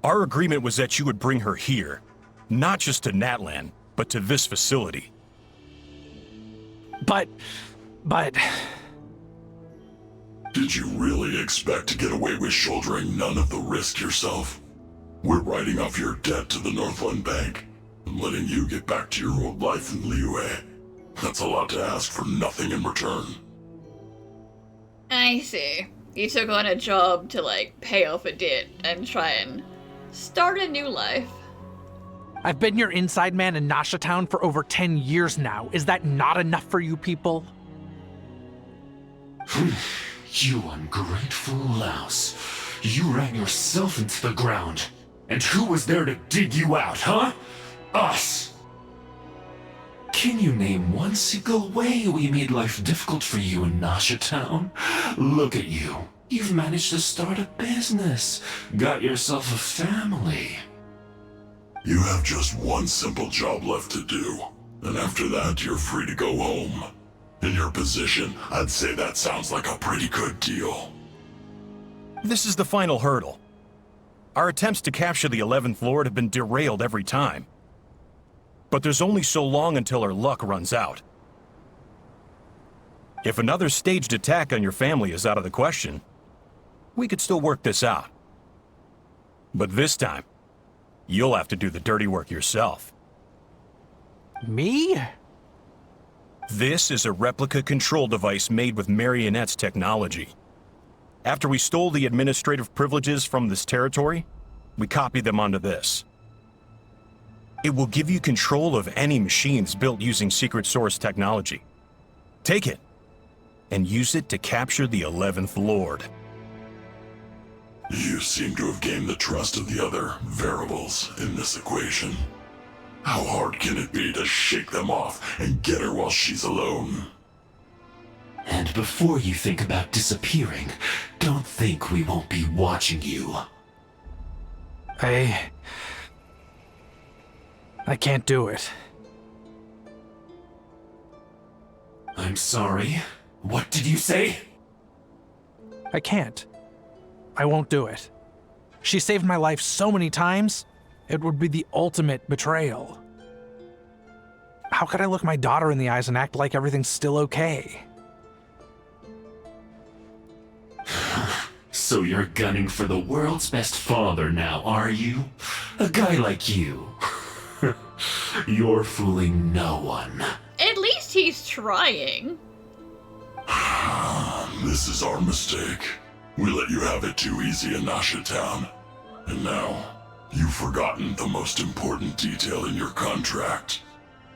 Our agreement was that you would bring her here, not just to Natlan, but to this facility. But... Did you really expect to get away with shouldering none of the risk yourself? We're writing off your debt to the Northland Bank and letting you get back to your old life in Liyue. That's a lot to ask for nothing in return. I see. You took on a job to, like, pay off a debt and try and start a new life. I've been your inside man in Nasha Town for over 10 years now. Is that not enough for you people? You ungrateful louse. You ran yourself into the ground. And who was there to dig you out, huh? Us! Can you name one single way we made life difficult for you in Nasha Town? Look at you. You've managed to start a business. Got yourself a family. You have just one simple job left to do. And after that, you're free to go home. In your position, I'd say that sounds like a pretty good deal. This is the final hurdle. Our attempts to capture the 11th Lord have been derailed every time. But there's only so long until our luck runs out. If another staged attack on your family is out of the question, we could still work this out. But this time, you'll have to do the dirty work yourself. Me? This is a replica control device made with Marionette's technology. After we stole the administrative privileges from this territory, we copied them onto this. It will give you control of any machines built using secret source technology. Take it, and use it to capture the 11th Lord. You seem to have gained the trust of the other variables in this equation. How hard can it be to shake them off and get her while she's alone? And before you think about disappearing, don't think we won't be watching you. I can't do it. I'm sorry. What did you say? I can't. I won't do it. She saved my life so many times, it would be the ultimate betrayal. How could I look my daughter in the eyes and act like everything's still okay? So you're gunning for the world's best father now, are you? A guy like you. You're fooling no one. At least he's trying. This is our mistake. We let you have it too easy in Nasha Town. And now, you've forgotten the most important detail in your contract.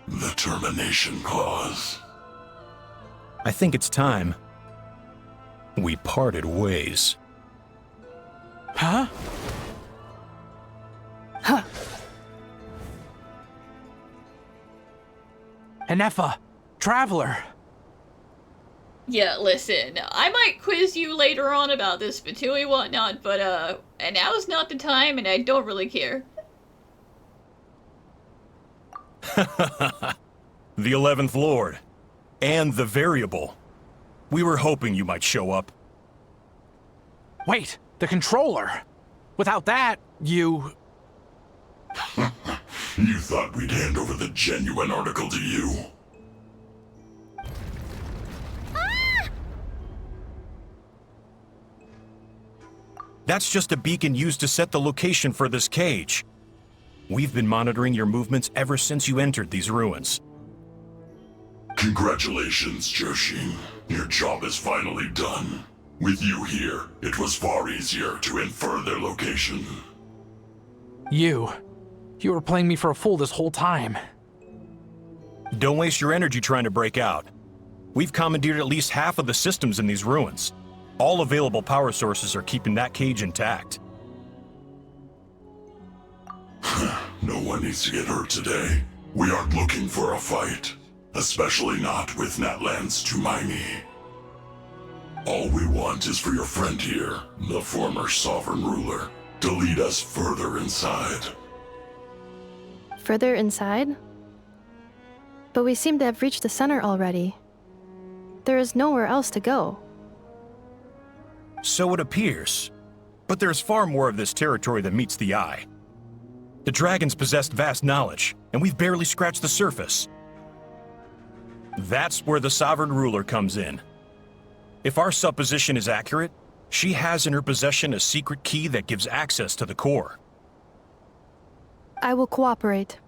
The termination clause. I think it's time we parted ways. Huh? Huh. Ineffa, Traveler. Yeah, listen, I might quiz you later on about this Fatui whatnot, but, and now's not the time, and I don't really care. The 11th Lord. And the Variable. We were hoping you might show up. Wait, the controller. Without that, you... You thought we'd hand over the genuine article to you? That's just a beacon used to set the location for this cage. We've been monitoring your movements ever since you entered these ruins. Congratulations, Joshin. Your job is finally done. With you here, it was far easier to infer their location. You were playing me for a fool this whole time. Don't waste your energy trying to break out. We've commandeered at least half of the systems in these ruins. All available power sources are keeping that cage intact. No one needs to get hurt today. We aren't looking for a fight. Especially not with Natlan's Tumaini. All we want is for your friend here, the former sovereign ruler, to lead us further inside. Further inside? But we seem to have reached the center already. There is nowhere else to go. So it appears. But there's far more of this territory than meets the eye. The dragons possessed vast knowledge, and we've barely scratched the surface. That's where the sovereign ruler comes in. If our supposition is accurate, she has in her possession a secret key that gives access to the core. I will cooperate.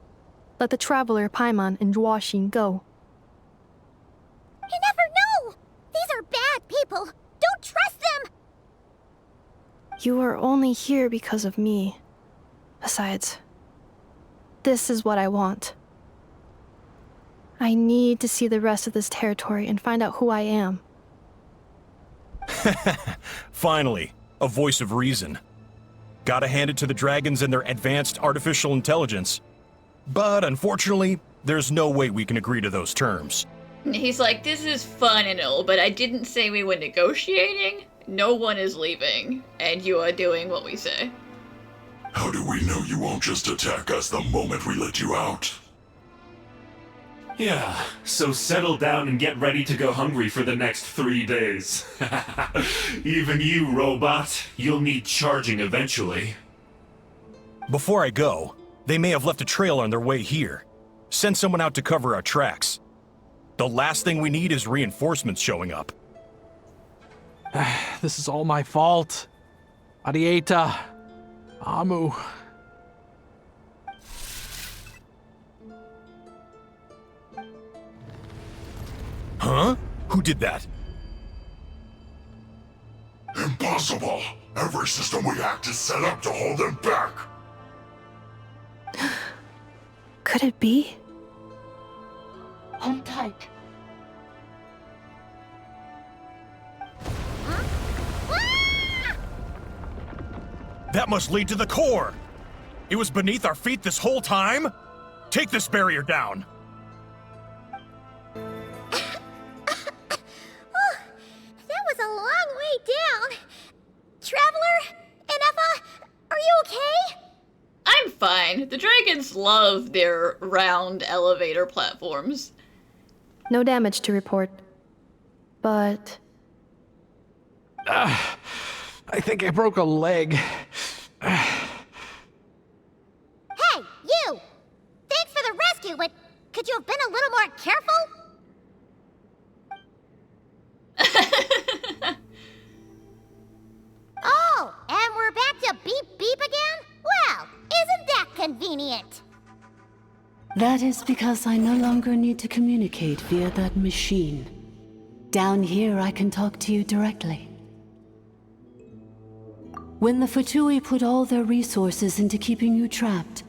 Let the Traveler, Paimon, and Washin go. You never know! These are bad people! Don't trust them! You are only here because of me. Besides, this is what I want. I need to see the rest of this territory and find out who I am. Finally, a voice of reason. Gotta hand it to the dragons and their advanced artificial intelligence. But unfortunately, there's no way we can agree to those terms. He's like, this is fun and all, but I didn't say we were negotiating. No one is leaving, and you are doing what we say. How do we know you won't just attack us the moment we let you out? Yeah, so settle down and get ready to go hungry for the next 3 days. Even you, robot, you'll need charging eventually. Before I go, they may have left a trail on their way here. Send someone out to cover our tracks. The last thing we need is reinforcements showing up. This is all my fault. Arieta. Amu. Huh? Who did that? Impossible! Every system we hacked is set up to hold them back! Could it be? Hold tight. That must lead to the core! It was beneath our feet this whole time? Take this barrier down! That was a long way down. Traveler? Ineffa? Are you okay? I'm fine. The dragons love their round elevator platforms. No damage to report. But... I think I broke a leg. Hey, you! Thanks for the rescue, but could you have been a little more careful? Oh, and we're back to beep beep again? Well, isn't that convenient? That is because I no longer need to communicate via that machine. Down here, I can talk to you directly. When the Fatui put all their resources into keeping you trapped,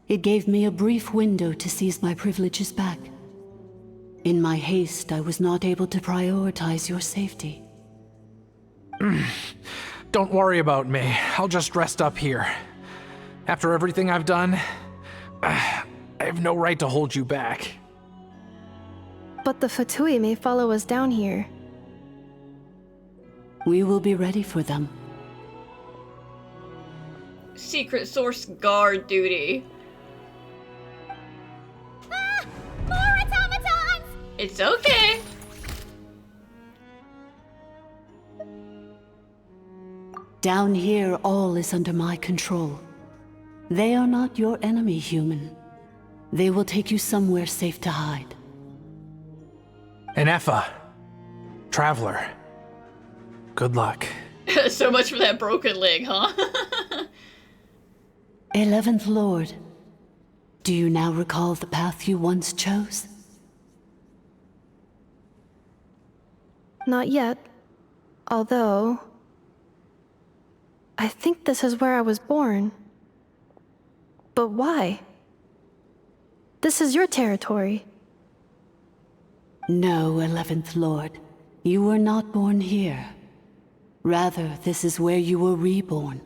It gave me a brief window to seize my privileges back. In my haste, I was not able to prioritize your safety. Don't worry about me. I'll just rest up here. After everything I've done, I have no right to hold you back. But the Fatui may follow us down here. We will be ready for them. Secret source guard duty. Ah! More automatons! It's okay. Down here, all is under my control. They are not your enemy, human. They will take you somewhere safe to hide. Ineffa. Traveler. Good luck. So much for that broken leg, huh? 11th Lord, do you now recall the path you once chose? Not yet. Although... I think this is where I was born. But why? This is your territory. No, 11th Lord. You were not born here. Rather, this is where you were reborn.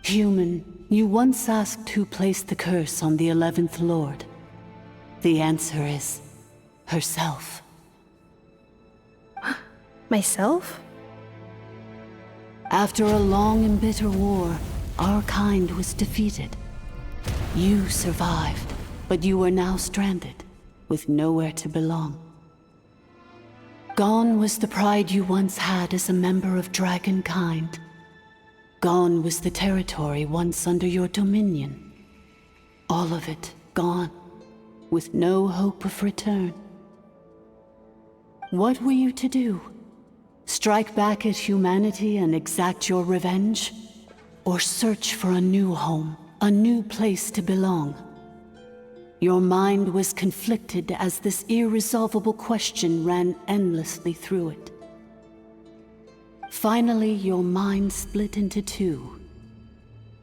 Human, you once asked who placed the curse on the 11th Lord. The answer is... herself. Myself? After a long and bitter war, our kind was defeated. You survived, but you are now stranded, with nowhere to belong. Gone was the pride you once had as a member of Dragonkind. Gone was the territory once under your dominion. All of it gone, with no hope of return. What were you to do? Strike back at humanity and exact your revenge? Or search for a new home, a new place to belong? Your mind was conflicted as this irresolvable question ran endlessly through it. Finally, your mind split into two.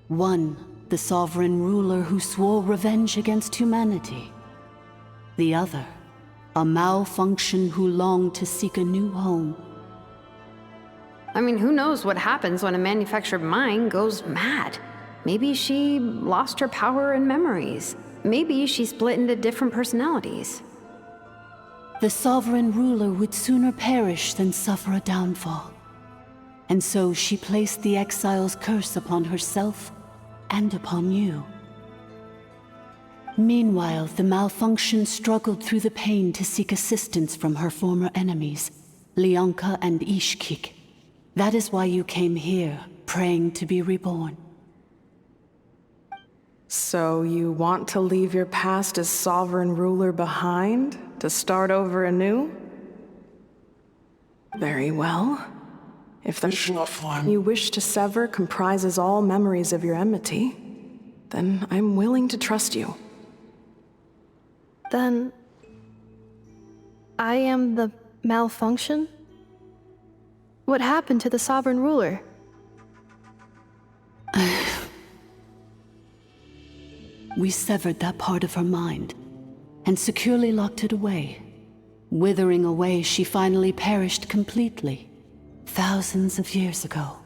One, the sovereign ruler who swore revenge against humanity. The other, a malfunction who longed to seek a new home. I mean, who knows what happens when a manufactured mind goes mad? Maybe she lost her power and memories. Maybe she split into different personalities. The sovereign ruler would sooner perish than suffer a downfall. And so she placed the exile's curse upon herself and upon you. Meanwhile, the malfunction struggled through the pain to seek assistance from her former enemies, Lyanka and Ishkik. That is why you came here, praying to be reborn. So you want to leave your past as sovereign ruler behind, to start over anew? Very well. If the form you wish to sever comprises all memories of your enmity, then I'm willing to trust you. Then... I am the malfunction? What happened to the sovereign ruler? We severed that part of her mind, and securely locked it away. Withering away, she finally perished completely, thousands of years ago.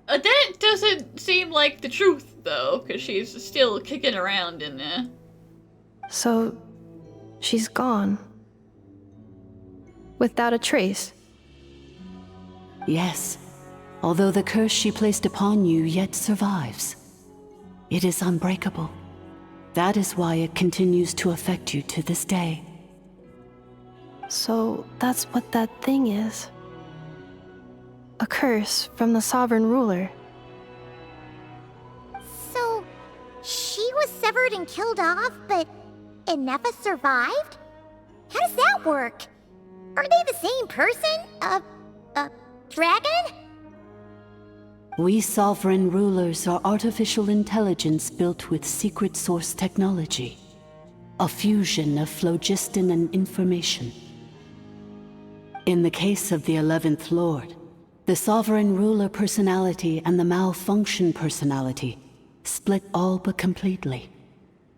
That doesn't seem like the truth, though, because she's still kicking around in there. So, she's gone. Without a trace. Yes, although the curse she placed upon you yet survives. It is unbreakable. That is why it continues to affect you to this day. So that's what that thing is. A curse from the sovereign ruler. So, she was severed and killed off, but Ineffa survived? How does that work? Are they the same person? Dragon? We sovereign rulers are artificial intelligence built with secret source technology. A fusion of phlogiston and information. In the case of the 11th Lord, the sovereign ruler personality and the malfunction personality split all but completely.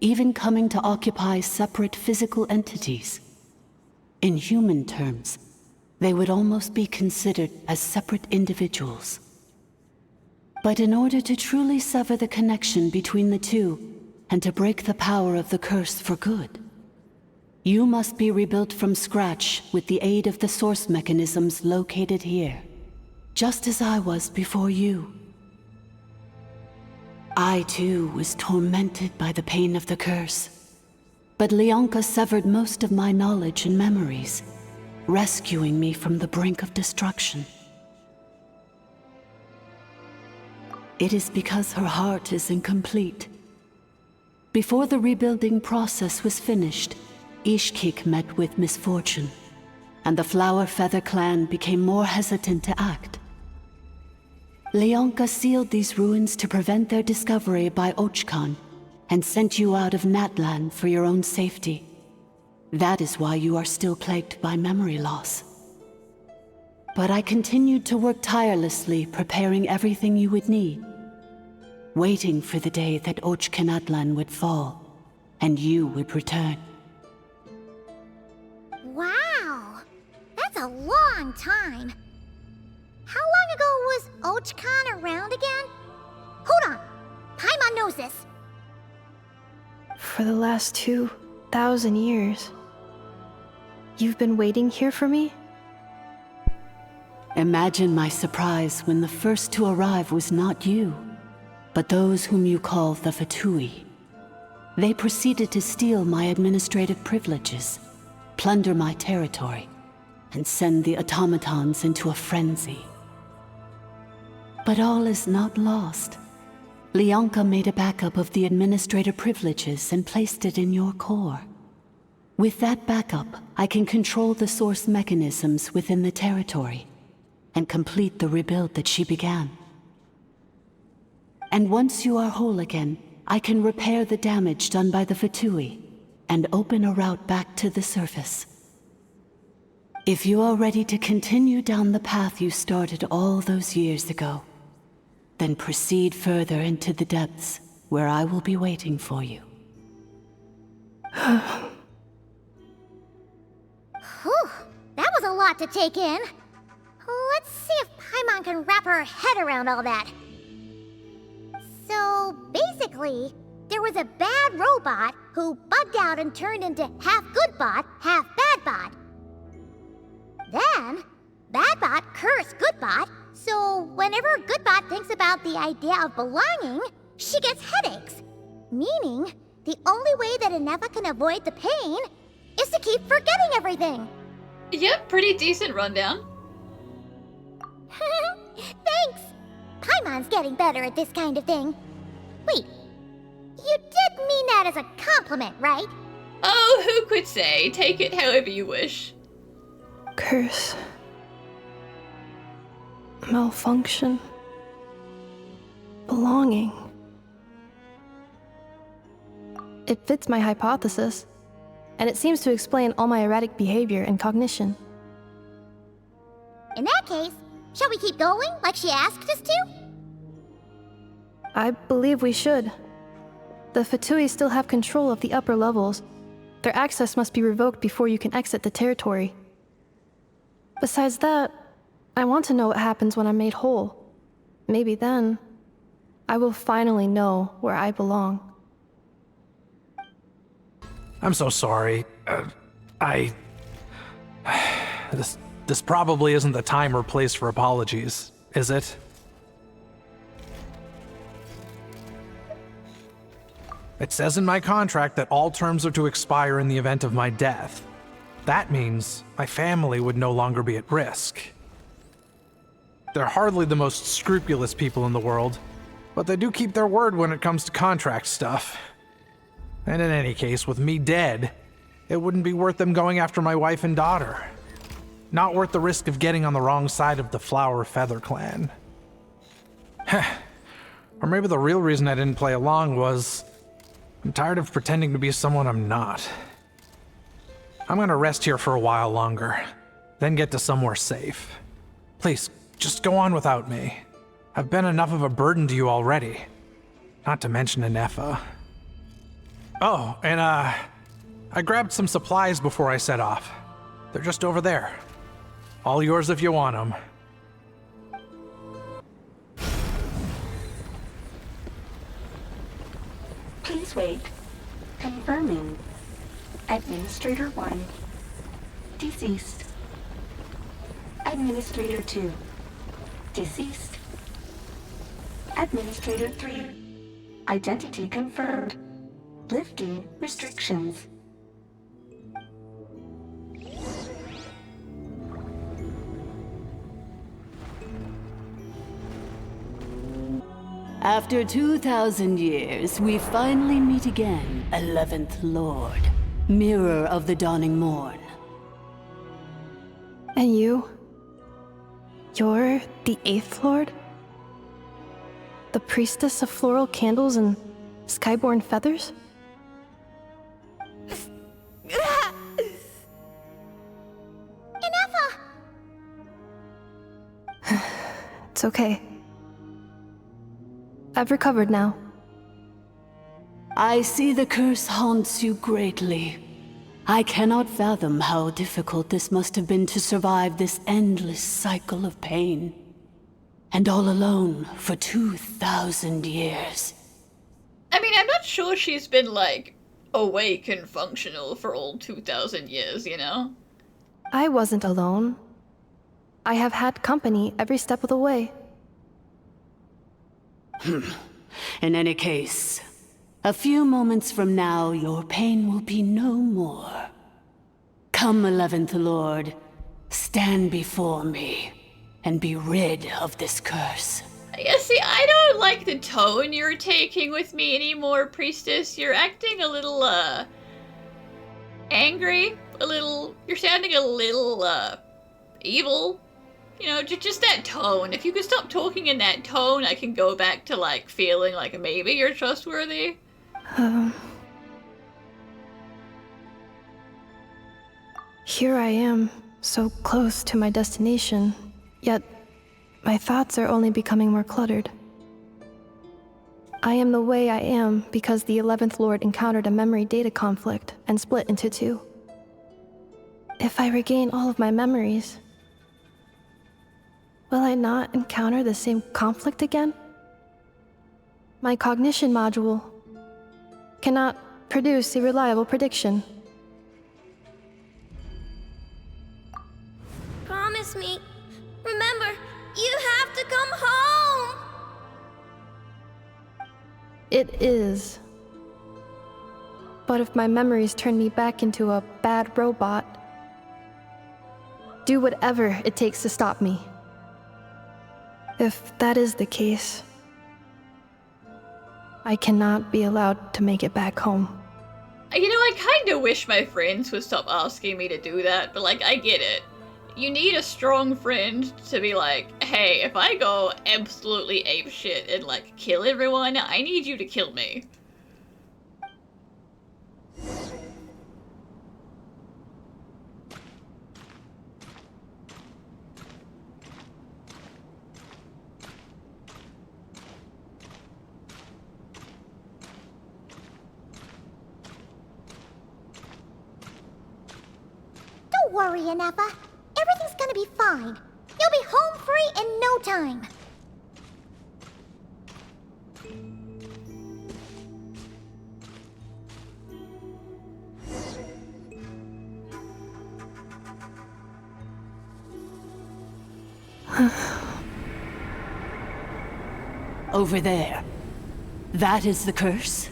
even coming to occupy separate physical entities. In human terms, they would almost be considered as separate individuals. But in order to truly sever the connection between the two, and to break the power of the curse for good, you must be rebuilt from scratch with the aid of the source mechanisms located here, just as I was before you. I too was tormented by the pain of the curse, but Leonka severed most of my knowledge and memories, rescuing me from the brink of destruction. It is because her heart is incomplete. Before the rebuilding process was finished, Ishkik met with misfortune, and the Flower Feather clan became more hesitant to act. Leonka sealed these ruins to prevent their discovery by Archon, and sent you out of Natlan for your own safety. That is why you are still plagued by memory loss. But I continued to work tirelessly, preparing everything you would need, waiting for the day that Natlan would fall, and you would return. Wow! That's a long time. How long ago was Archon around again? Hold on! Paimon knows this. For the last 2,000 years. You've been waiting here for me? Imagine my surprise when the first to arrive was not you, but those whom you call the Fatui. They proceeded to steal my administrative privileges, plunder my territory, and send the automatons into a frenzy. But all is not lost. Leonka made a backup of the administrator privileges and placed it in your core. With that backup, I can control the source mechanisms within the territory and complete the rebuild that she began. And once you are whole again, I can repair the damage done by the Fatui and open a route back to the surface. If you are ready to continue down the path you started all those years ago, then proceed further into the depths where I will be waiting for you. Whew, that was a lot to take in. Let's see if Paimon can wrap her head around all that. So, basically, there was a bad robot who bugged out and turned into half good bot, half bad bot. Then, bad bot cursed good bot, so whenever good bot thinks about the idea of belonging, she gets headaches. Meaning, the only way that Ineffa can avoid the pain is to keep forgetting everything. Yep, pretty decent rundown. Thanks! Paimon's getting better at this kind of thing. Wait, you did mean that as a compliment, right? Oh, who could say? Take it however you wish. Curse. Malfunction. Belonging. It fits my hypothesis, and it seems to explain all my erratic behavior and cognition. In that case, shall we keep going like she asked us to? I believe we should. The Fatui still have control of the upper levels. Their access must be revoked before you can exit the territory. Besides that, I want to know what happens when I'm made whole. Maybe then, I will finally know where I belong. I'm so sorry. This probably isn't the time or place for apologies, is it? It says in my contract that all terms are to expire in the event of my death. That means my family would no longer be at risk. They're hardly the most scrupulous people in the world, but they do keep their word when it comes to contract stuff. And in any case, with me dead, it wouldn't be worth them going after my wife and daughter. Not worth the risk of getting on the wrong side of the Flower Feather clan. Or maybe the real reason I didn't play along was I'm tired of pretending to be someone I'm not. I'm gonna rest here for a while longer, then get to somewhere safe. Please, just go on without me. I've been enough of a burden to you already. Not to mention Ineffa. Oh, and I grabbed some supplies before I set off. They're just over there. All yours if you want them. Please wait. Confirming. Administrator 1. Deceased. Administrator 2. Deceased. Administrator 3. Identity confirmed. Lifting restrictions. After 2,000 years, we finally meet again, 11th Lord, Mirror of the Dawning Morn. And you? You're the 8th Lord? The priestess of floral candles and skyborn feathers? Ineffa! It's okay. I've recovered now. I see the curse haunts you greatly. I cannot fathom how difficult this must have been to survive this endless cycle of pain. And all alone for 2,000 years. I mean, I'm not sure she's been, like, awake and functional for all 2,000 years, you know? I wasn't alone. I have had company every step of the way. In any case, a few moments from now, your pain will be no more. Come, 11th Lord, stand before me, and be rid of this curse. Yeah, see, I don't like the tone you're taking with me anymore, Priestess. You're acting a little, angry. You're sounding a little, evil. You know, just that tone. If you could stop talking in that tone, I can go back to, like, feeling like maybe you're trustworthy. Here I am, so close to my destination, yet my thoughts are only becoming more cluttered. I am the way I am because the 11th Lord encountered a memory data conflict and split into two. If I regain all of my memories, will I not encounter the same conflict again? My cognition module cannot produce a reliable prediction. Promise me. Remember, you have to come home! It is. But if my memories turn me back into a bad robot, do whatever it takes to stop me. If that is the case, I cannot be allowed to make it back home. You know, I kinda wish my friends would stop asking me to do that, but, like, I get it. You need a strong friend to be like, hey, if I go absolutely apeshit and, like, kill everyone, I need you to kill me. Don't worry, Ineffa. Everything's gonna be fine. You'll be home free in no time. Over there. That is the curse?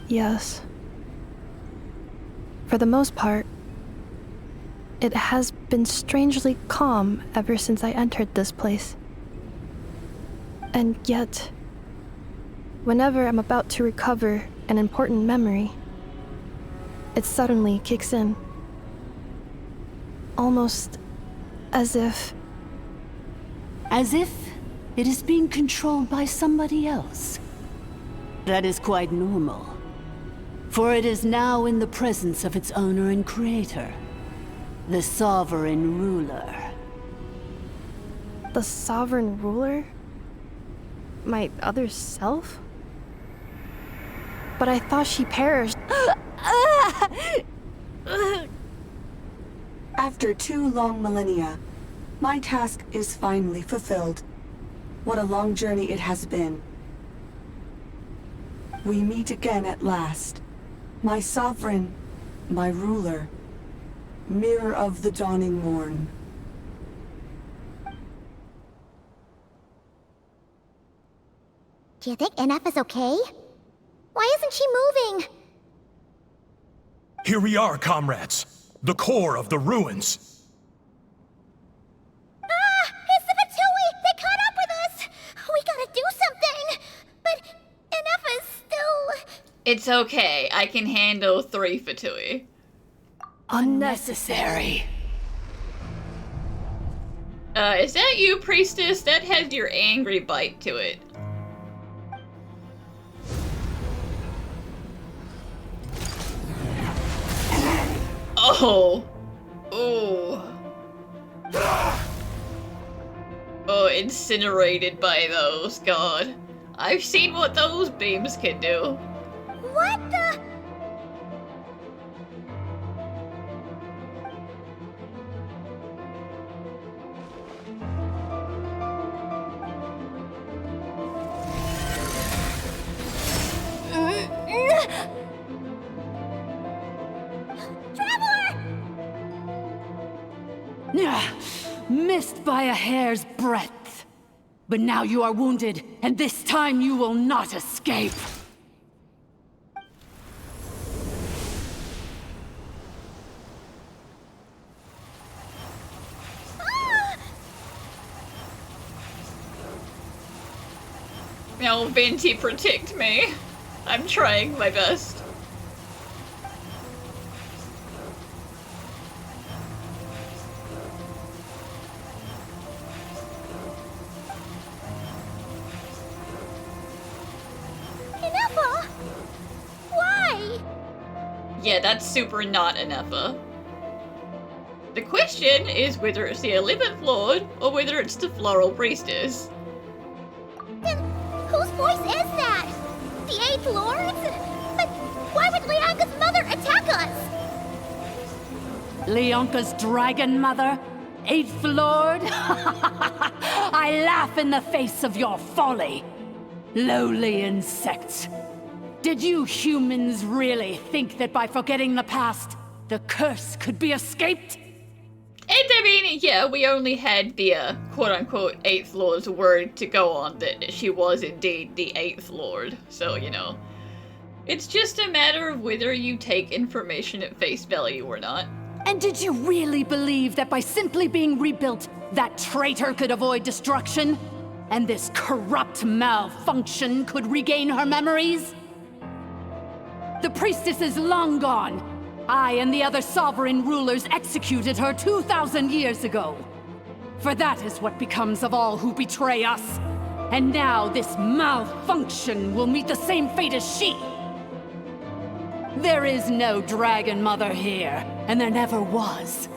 Yes. For the most part, it has been strangely calm ever since I entered this place. And yet, whenever I'm about to recover an important memory, it suddenly kicks in. Almost as if... As if it is being controlled by somebody else. That is quite normal, for it is now in the presence of its owner and creator, the Sovereign Ruler. The Sovereign Ruler? My other self? but I thought she perished. After 2 long millennia, my task is finally fulfilled. What a long journey it has been. We meet again at last. My sovereign, my ruler, mirror of the dawning morn. Do you think Ineffa's okay? Why isn't she moving? Here we are, comrades. The core of the ruins. Ah! It's the Fatui! They caught up with us! We gotta do something! But Ineffa's still... It's okay. I can handle 3 Fatui. Unnecessary. Is that you, Priestess? That has your angry bite to it. Oh. Oh. Oh, incinerated by those, God. I've seen what those beams can do. What the... Missed by a hair's breadth. But now you are wounded, and this time you will not escape. Now, Venti, protect me. I'm trying my best. Ineffa? Why? Yeah, that's super not Ineffa. The question is whether it's the 11th Lord or whether it's the Floral Priestess. Then whose voice is that? The 8th Lord's? But why would Leonka's mother attack us? Leonka's dragon mother? 8th Lord? I laugh in the face of your folly. Lowly insects. Did you humans really think that by forgetting the past, the curse could be escaped? And I mean, yeah, we only had the quote-unquote 8th Lord's word to go on that she was indeed the 8th Lord. So, you know, it's just a matter of whether you take information at face value or not. And did you really believe that by simply being rebuilt, that traitor could avoid destruction? And this corrupt malfunction could regain her memories? The priestess is long gone. I and the other sovereign rulers executed her 2,000 years ago. For that is what becomes of all who betray us. And now this malfunction will meet the same fate as she. There is no Dragon Mother here, and there never was.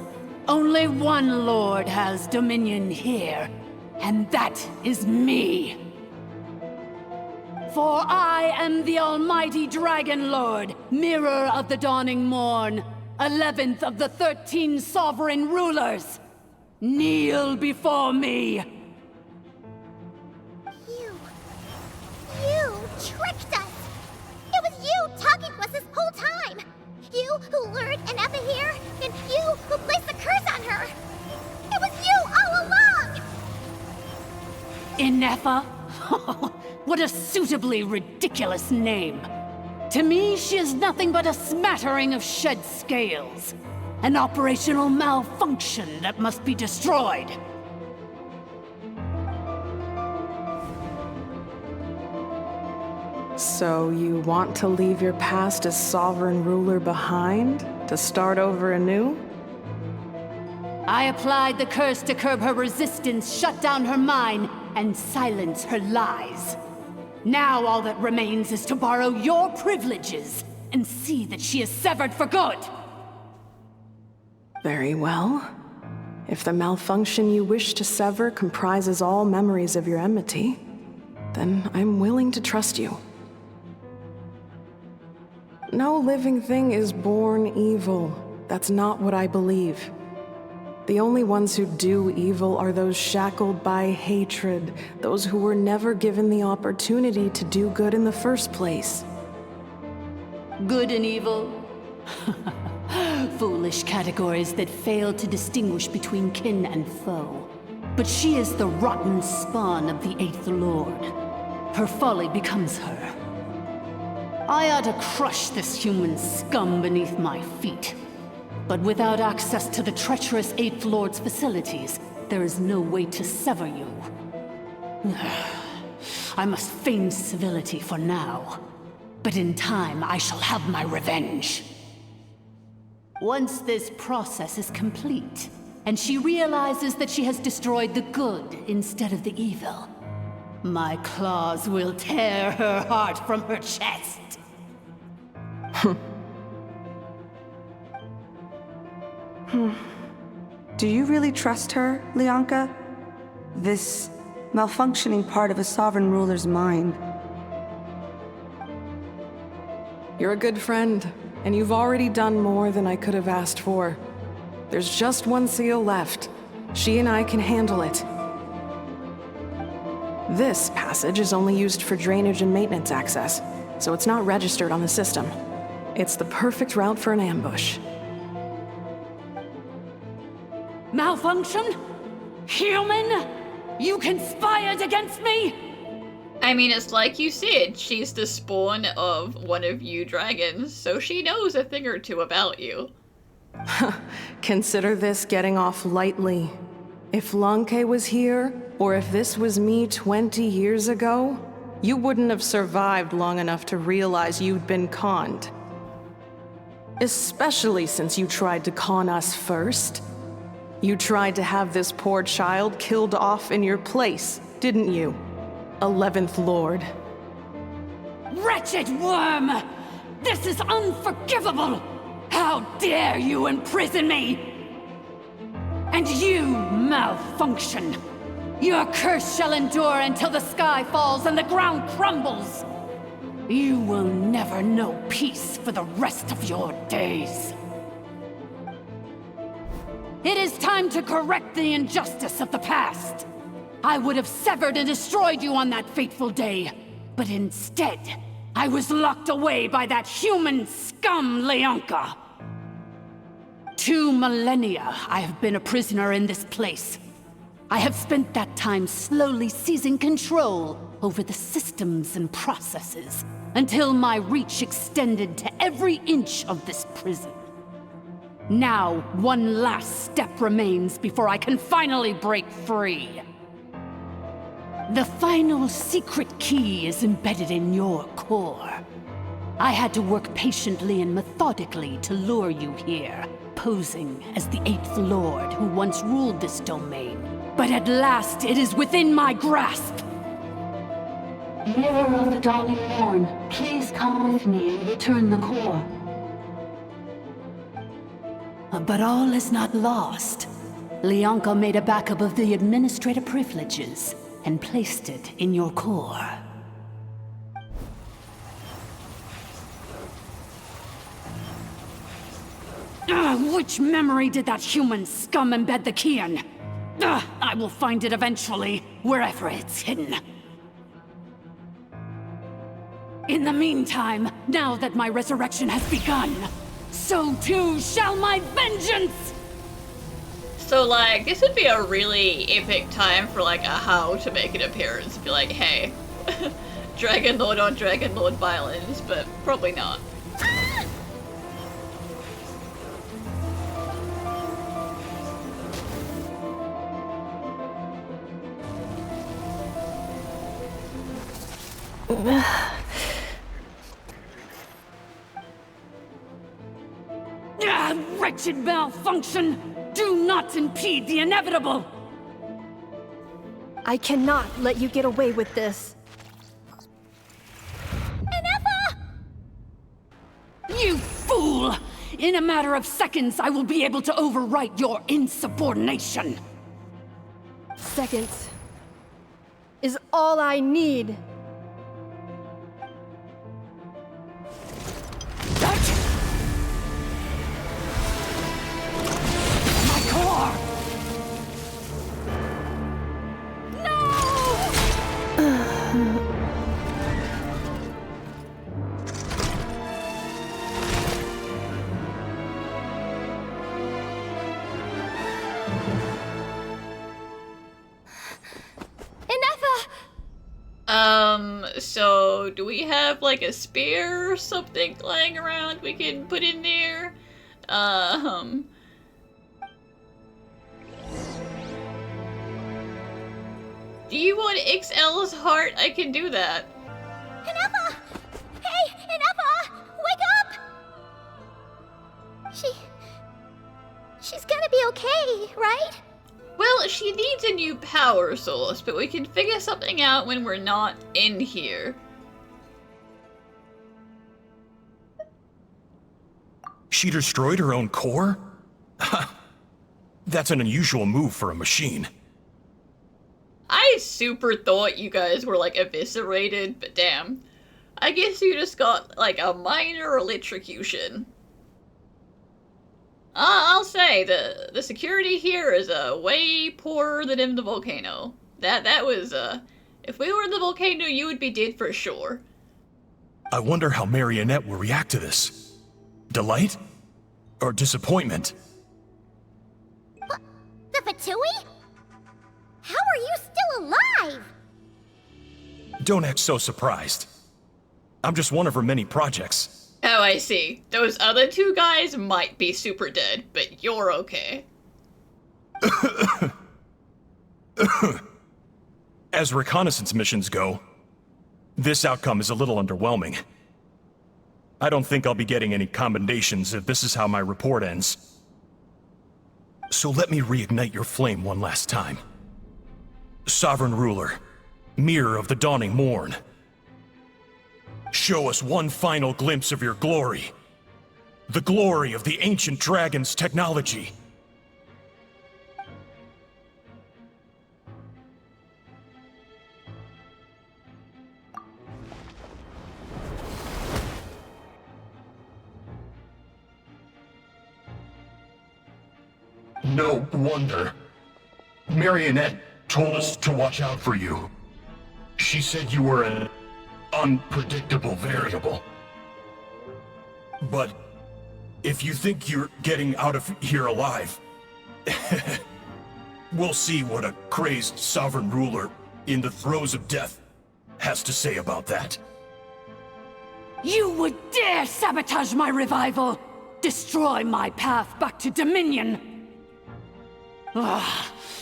Only one Lord has dominion here, and that is me. For I am the almighty Dragon Lord, Mirror of the Dawning Morn, 11th of the 13 sovereign rulers. Kneel before me. You tricked us! It was you talking to us this whole time! You who lured Ineffa here, and you who placed the curse on her! It was you all along! Ineffa? What a suitably ridiculous name. To me, she is nothing but a smattering of shed scales. An operational malfunction that must be destroyed. So you want to leave your past as sovereign ruler behind? To start over anew? I applied the curse to curb her resistance, shut down her mind, and silence her lies. Now all that remains is to borrow your privileges and see that she is severed for good. Very well. If the malfunction you wish to sever comprises all memories of your enmity, then I'm willing to trust you. No living thing is born evil. That's not what I believe. The only ones who do evil are those shackled by hatred, those who were never given the opportunity to do good in the first place. Good and evil? Foolish categories that fail to distinguish between kin and foe. But she is the rotten spawn of the Eighth Lord. Her folly becomes her. I ought to crush this human scum beneath my feet. But without access to the treacherous Eighth Lord's facilities, there is no way to sever you. I must feign civility for now. But in time, I shall have my revenge. Once this process is complete, and she realizes that she has destroyed the good instead of the evil, my claws will tear her heart from her chest. Do you really trust her, Lianka? This malfunctioning part of a sovereign ruler's mind. You're a good friend, and you've already done more than I could have asked for. There's just one seal left. She and I can handle it. This passage is only used for drainage and maintenance access, so it's not registered on the system. It's the perfect route for an ambush. Malfunction? Human? You conspired against me? I mean, it's like you said, she's the spawn of one of you dragons, so she knows a thing or two about you. Consider this getting off lightly. If Lanke was here, or if this was me 20 years ago, you wouldn't have survived long enough to realize you'd been conned. Especially since you tried to con us first. You tried to have this poor child killed off in your place, didn't you? 11th Lord. Wretched worm! This is unforgivable! How dare you imprison me! And you, malfunction! Your curse shall endure until the sky falls and the ground crumbles! You will never know peace for the rest of your days. It is time to correct the injustice of the past. I would have severed and destroyed you on that fateful day, but instead, I was locked away by that human scum, Lianka. 2 millennia I have been a prisoner in this place. I have spent that time slowly seizing control over the systems and processes, until my reach extended to every inch of this prison. Now, one last step remains before I can finally break free. The final secret key is embedded in your core. I had to work patiently and methodically to lure you here, posing as the 8th Lord who once ruled this domain. But at last, it is within my grasp! Mirror of the Dawning Morn, please come with me and return the core. But all is not lost. Lianka made a backup of the administrative privileges and placed it in your core. Which memory did that human scum embed the key in? I will find it eventually, wherever it's hidden. In the meantime, now that my resurrection has begun, so too shall my vengeance! So, like, this would be a really epic time for, like, a How to make an appearance. Be like, hey, Dragon Lord on Dragon Lord violence, but probably not. Wretched malfunction! Do not impede the inevitable! I cannot let you get away with this. Ineffa! You fool! In a matter of seconds, I will be able to overwrite your insubordination! Seconds is all I need. so do we have like a spear or something lying around we can put in there? Do you want XL's heart? I can do that. Ineffa! Hey, Ineffa! Wake up! She's gonna be okay, right? Well, she needs a new power source, but we can figure something out when we're not in here. She destroyed her own core? That's an unusual move for a machine. I super thought you guys were like eviscerated, but damn. I guess you just got like a minor electrocution. I'll say, the security here is way poorer than in the volcano. That was, if we were in the volcano, you would be dead for sure. I wonder how Marionette will react to this. Delight? Or disappointment? The Fatui? How are you still alive? Don't act so surprised. I'm just one of her many projects. Oh, I see. Those other two guys might be super dead, but you're okay. As reconnaissance missions go, this outcome is a little underwhelming. I don't think I'll be getting any commendations if this is how my report ends. So let me reignite your flame one last time. Sovereign Ruler, Mirror of the Dawning Morn. Show us one final glimpse of your glory. The glory of the ancient dragon's technology. No wonder. Marionette told us to watch out for you. She said you were an unpredictable variable. But if you think you're getting out of here alive, we'll see what a crazed sovereign ruler in the throes of death has to say about that. You would dare sabotage my revival! Destroy my path back to Dominion!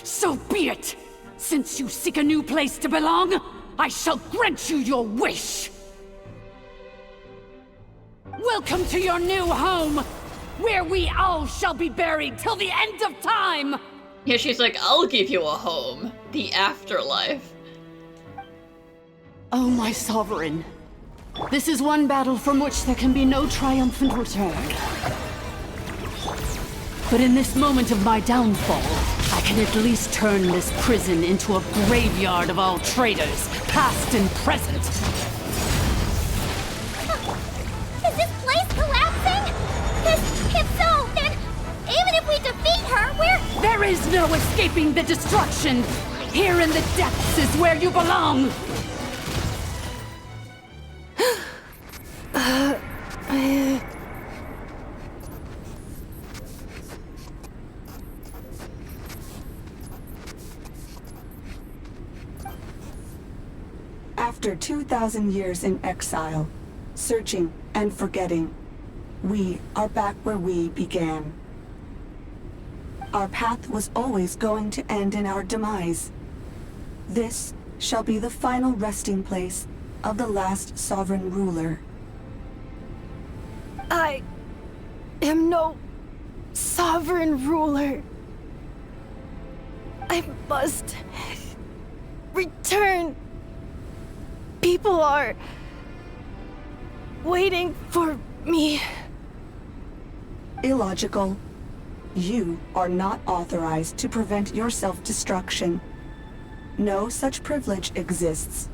So be it! Since you seek a new place to belong, I shall grant you your wish! Welcome to your new home, where we all shall be buried till the end of time! Yeah, she's like, I'll give you a home. The afterlife. Oh, my sovereign. This is one battle from which there can be no triumphant return. But in this moment of my downfall, I can at least turn this prison into a graveyard of all traitors, past and present. Is this place collapsing? If so, then even if we defeat her, we're... There is no escaping the destruction! Here in the depths is where you belong! After 2,000 years in exile, searching and forgetting, we are back where we began. Our path was always going to end in our demise. This shall be the final resting place of the last sovereign ruler. I am no sovereign ruler. I must return. People are waiting for me. Illogical. You are not authorized to prevent your self-destruction. No such privilege exists.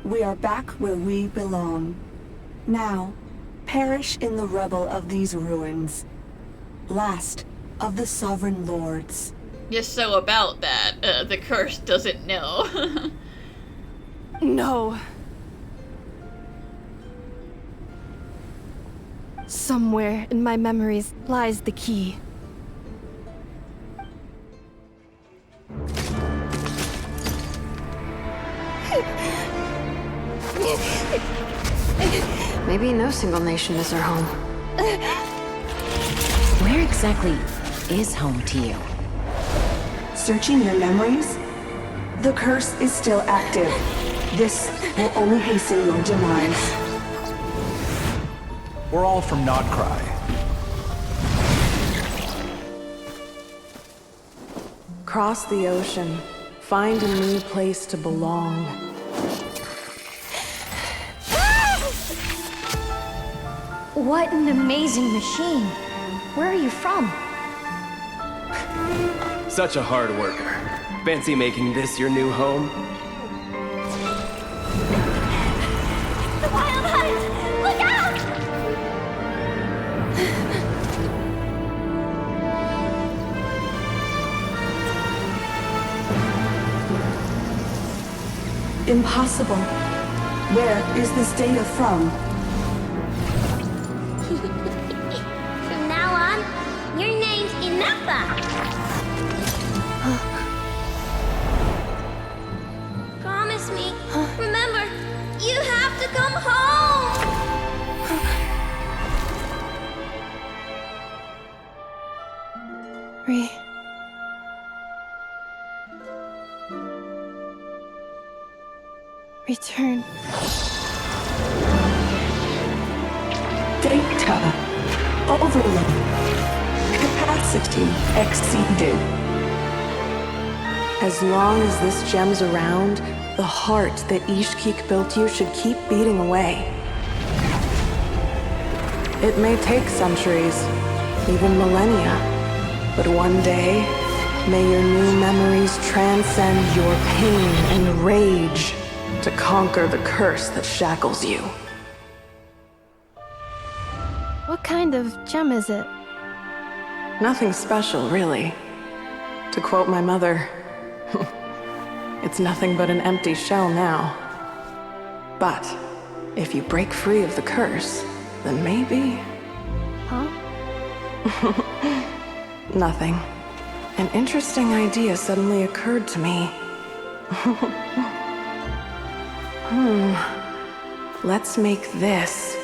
We are back where we belong. Now, perish in the rubble of these ruins. Last of the sovereign lords. Just so about that, the curse doesn't know. No. Somewhere in my memories lies the key. Maybe no single nation is our home. Where exactly is home to you? Searching your memories? The curse is still active. This will only hasten your demise. We're all from Nodcry. Cross the ocean. Find a new place to belong. What an amazing machine. Where are you from? Such a hard worker. Fancy making this your new home? The Wild Hunt! Look out! Impossible. Where is this data from? From now on, your name's Ineffa. Promise me. Remember, you have to come home. Return. Data overload. Capacity exceeded. As long as this gem's around, the heart that Ishkik built you should keep beating away. It may take centuries, even millennia, but one day, may your new memories transcend your pain and rage to conquer the curse that shackles you. What kind of gem is it? Nothing special, really. To quote my mother, it's nothing but an empty shell now. But if you break free of the curse, then maybe... Huh? Nothing. An interesting idea suddenly occurred to me. Let's make this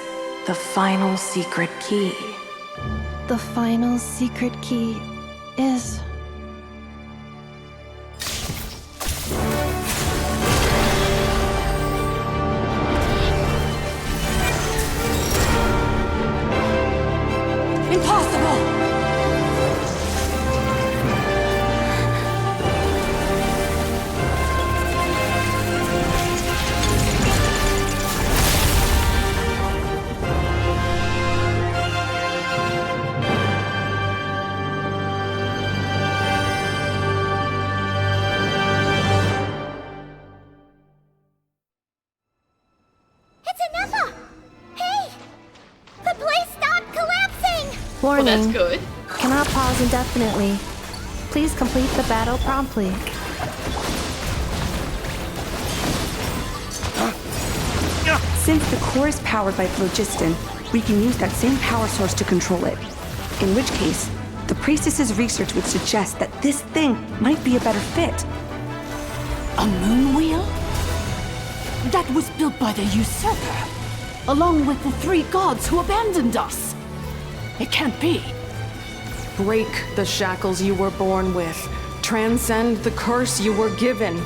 the final secret key. The final secret key is... Impossible! It's Ineffa! Hey! The place stopped collapsing! Warning. Well, that's good. Cannot pause indefinitely. Please complete the battle promptly. Since the core is powered by phlogiston, we can use that same power source to control it. In which case, the priestess's research would suggest that this thing might be a better fit. A moon wheel? That was built by the usurper, along with the 3 gods who abandoned us. It can't be. Break the shackles you were born with. Transcend the curse you were given.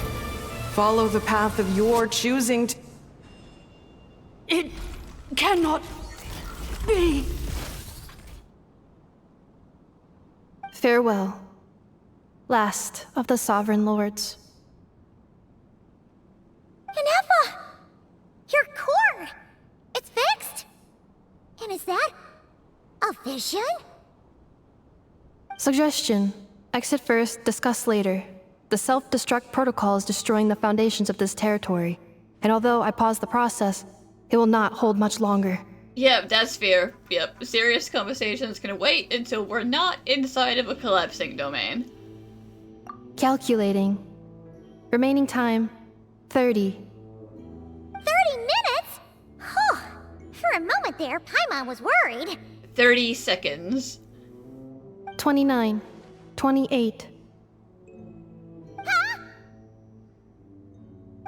Follow the path of your choosing to... It cannot be. Farewell, last of the Sovereign Lords. Ineffa! Your core! It's fixed! And is that a vision? Suggestion. Exit first, discuss later. The self-destruct protocol is destroying the foundations of this territory. And although I paused the process, it will not hold much longer. Yep, that's fair. Yep, serious conversations can wait until we're not inside of a collapsing domain. Calculating. Remaining time, 30. 30 minutes? Whew. For a moment there, Paimon was worried. 30 seconds. 29. 28.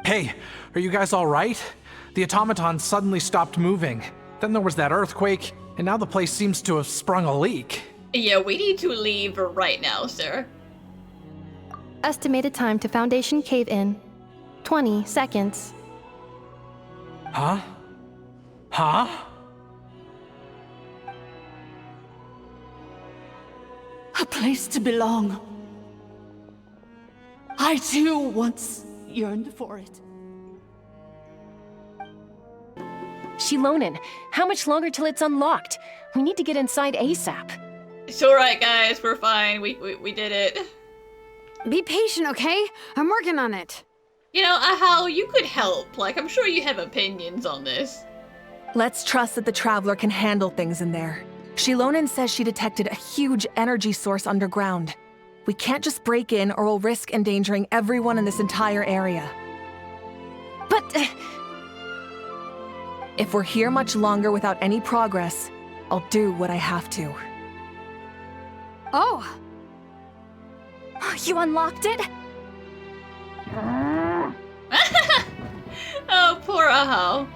Hey, are you guys all right? The automaton suddenly stopped moving. Then there was that earthquake, and now the place seems to have sprung a leak. Yeah, we need to leave right now, sir. Estimated time to Foundation cave in 20 seconds. Huh? Huh? A place to belong. I too once yearned for it. Shilonen, how much longer till it's unlocked? We need to get inside ASAP. It's alright, guys. We're fine. We did it. Be patient, okay? I'm working on it. You know, Ahau, you could help. Like, I'm sure you have opinions on this. Let's trust that the Traveler can handle things in there. Shilonen says she detected a huge energy source underground. We can't just break in or we'll risk endangering everyone in this entire area. But... if we're here much longer without any progress, I'll do what I have to. Oh! You unlocked it? Oh, poor Ahau.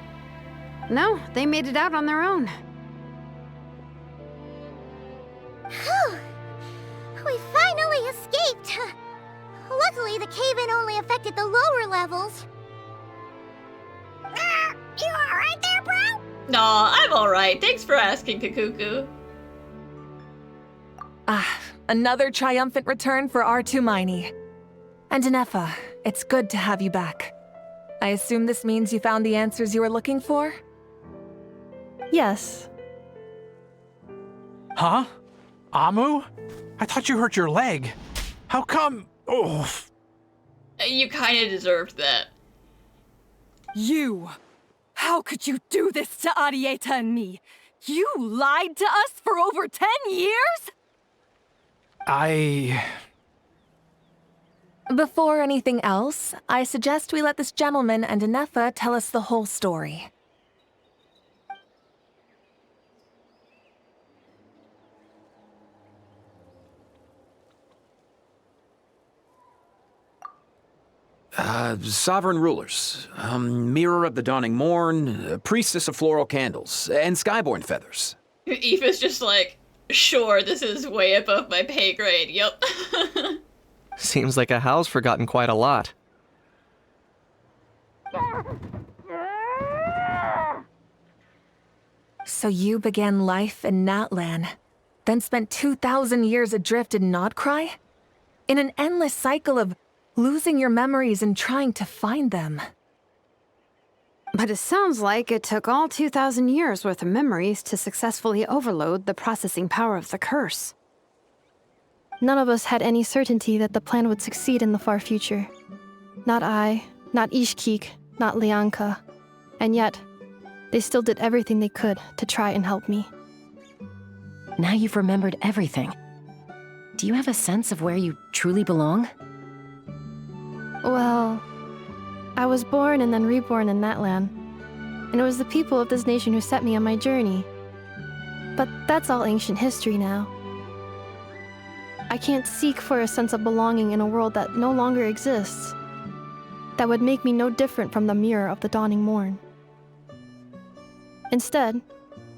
No, they made it out on their own. Whew. We finally escaped. Luckily, the cave-in only affected the lower levels. You alright there, bro? Nah, I'm alright. Thanks for asking, Kakuku. Another triumphant return for R2 Miney. And Ineffa, it's good to have you back. I assume this means you found the answers you were looking for? Yes. Huh? Amu? I thought you hurt your leg. How come? Oh. You kinda deserved that. You! How could you do this to Arieta and me? You lied to us for over 10 years? Before anything else, I suggest we let this gentleman and Ineffa tell us the whole story. Sovereign rulers, Mirror of the Dawning Morn, Priestess of Floral Candles, and Skyborn Feathers. Eva's just like, sure, this is way above my pay grade, yup. Seems like Ahau's forgotten quite a lot. So you began life in Natlan, then spent 2,000 years adrift in Nodcry? In an endless cycle of losing your memories and trying to find them. But it sounds like it took all 2,000 years worth of memories to successfully overload the processing power of the curse. None of us had any certainty that the plan would succeed in the far future. Not I, not Ishkik, not Lianka. And yet, they still did everything they could to try and help me. Now you've remembered everything. Do you have a sense of where you truly belong? Well, I was born and then reborn in that land. And it was the people of this nation who set me on my journey. But that's all ancient history now. I can't seek for a sense of belonging in a world that no longer exists. That would make me no different from the mirror of the dawning morn. Instead,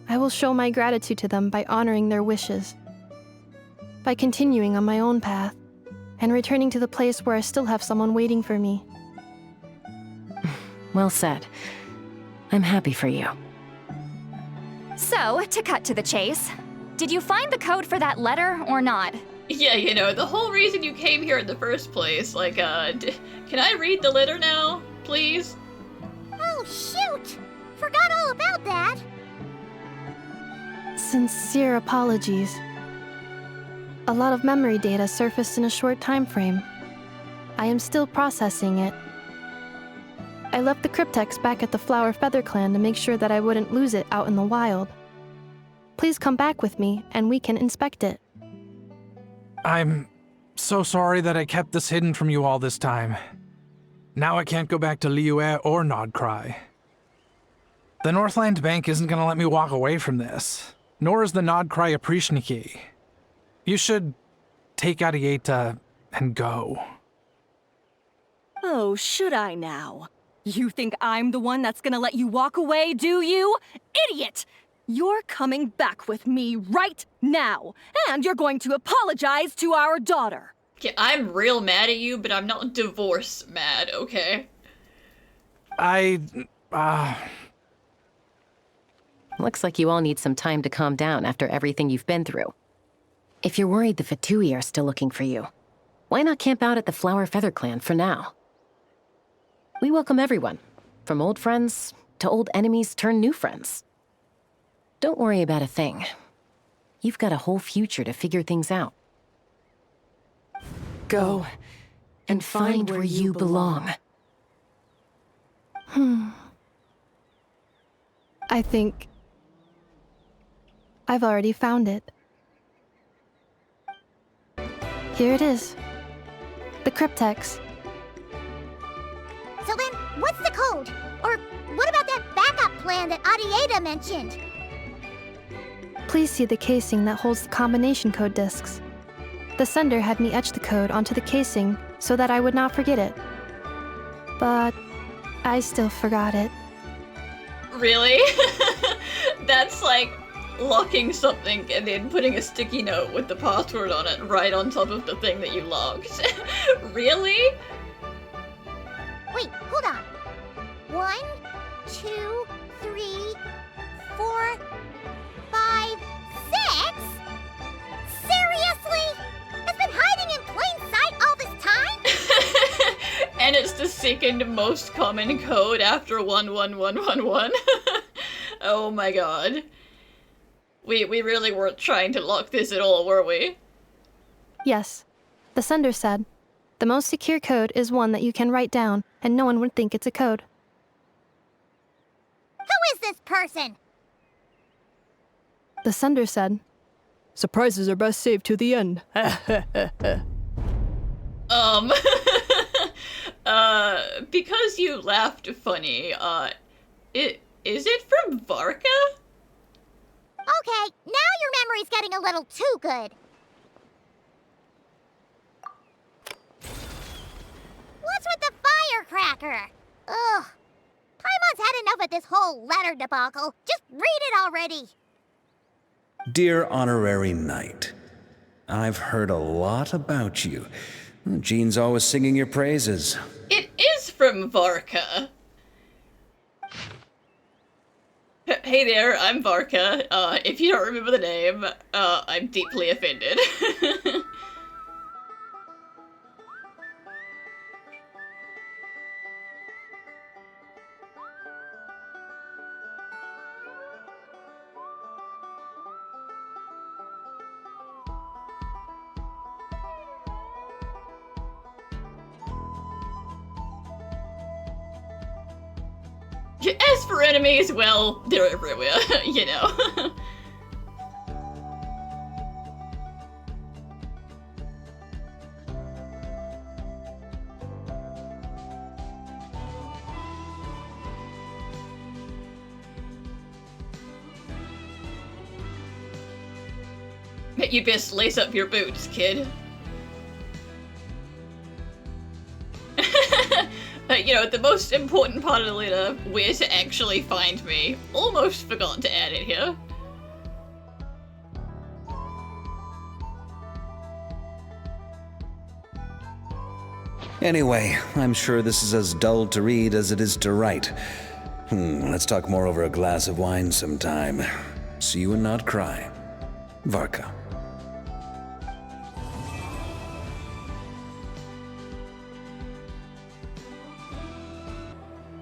I will show my gratitude to them by honoring their wishes. By continuing on my own path, and returning to the place where I still have someone waiting for me. Well said. I'm happy for you. So, to cut to the chase, did you find the code for that letter or not? Yeah, you know, the whole reason you came here in the first place, like, can I read the letter now, please? Oh, shoot! Forgot all about that! Sincere apologies. A lot of memory data surfaced in a short time frame. I am still processing it. I left the cryptex back at the Flower Feather Clan to make sure that I wouldn't lose it out in the wild. Please come back with me and we can inspect it. I'm so sorry that I kept this hidden from you all this time. Now I can't go back to Liyue or Nodcry. The Northland Bank isn't gonna let me walk away from this, nor is the Nodcry Aprishniki. You should take Arieta and go. Oh, should I now? You think I'm the one that's gonna let you walk away, do you? Idiot! You're coming back with me right now, and you're going to apologize to our daughter. Okay, I'm real mad at you, but I'm not divorce mad, okay? Looks like you all need some time to calm down after everything you've been through. If you're worried the Fatui are still looking for you, why not camp out at the Flower Feather Clan for now? We welcome everyone, from old friends to old enemies turned new friends. Don't worry about a thing. You've got a whole future to figure things out. Go and find where you belong. I think I've already found it. Here it is. The cryptex. So then, what's the code? Or what about that backup plan that Adieta mentioned? Please see the casing that holds the combination code discs. The sender had me etch the code onto the casing so that I would not forget it. But I still forgot it. Really? That's like locking something and then putting a sticky note with the password on it right on top of the thing that you logged. Really? Wait, hold on. 1, 2, 3, 4, 5, 6? Seriously? It's been hiding in plain sight all this time? And it's the second most common code after 11111. Oh my god. We really weren't trying to lock this at all, were we? Yes. The sender said, the most secure code is one that you can write down and no one would think it's a code. Who is this person? The sender said, surprises are best saved to the end. Because you laughed funny, is it from Varka? Okay, now your memory's getting a little too good. What's with the firecracker? Ugh. Paimon's had enough of this whole letter debacle. Just read it already. Dear Honorary Knight, I've heard a lot about you. Jean's always singing your praises. It is from Varka. Hey there, I'm Varka. If you don't remember the name, I'm deeply offended. As for enemies, well, they're everywhere, you know. You best lace up your boots, kid. You know, the most important part of the letter, where to actually find me. Almost forgot to add it here. Anyway, I'm sure this is as dull to read as it is to write. Let's talk more over a glass of wine sometime. See you and not cry. Varka.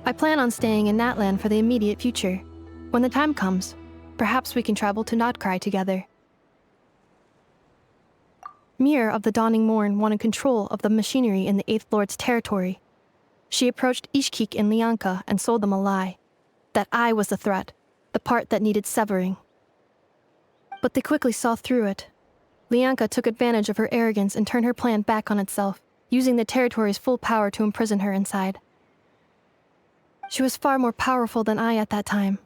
I plan on staying in Natlan for the immediate future. When the time comes, perhaps we can travel to Notcry together. Mirror of the Dawning Morn wanted control of the machinery in the Eighth Lord's territory. She approached Ishkik and Lianka and sold them a lie. That I was the threat, the part that needed severing. But they quickly saw through it. Lianka took advantage of her arrogance and turned her plan back on itself, using the territory's full power to imprison her inside. She was far more powerful than I at that time.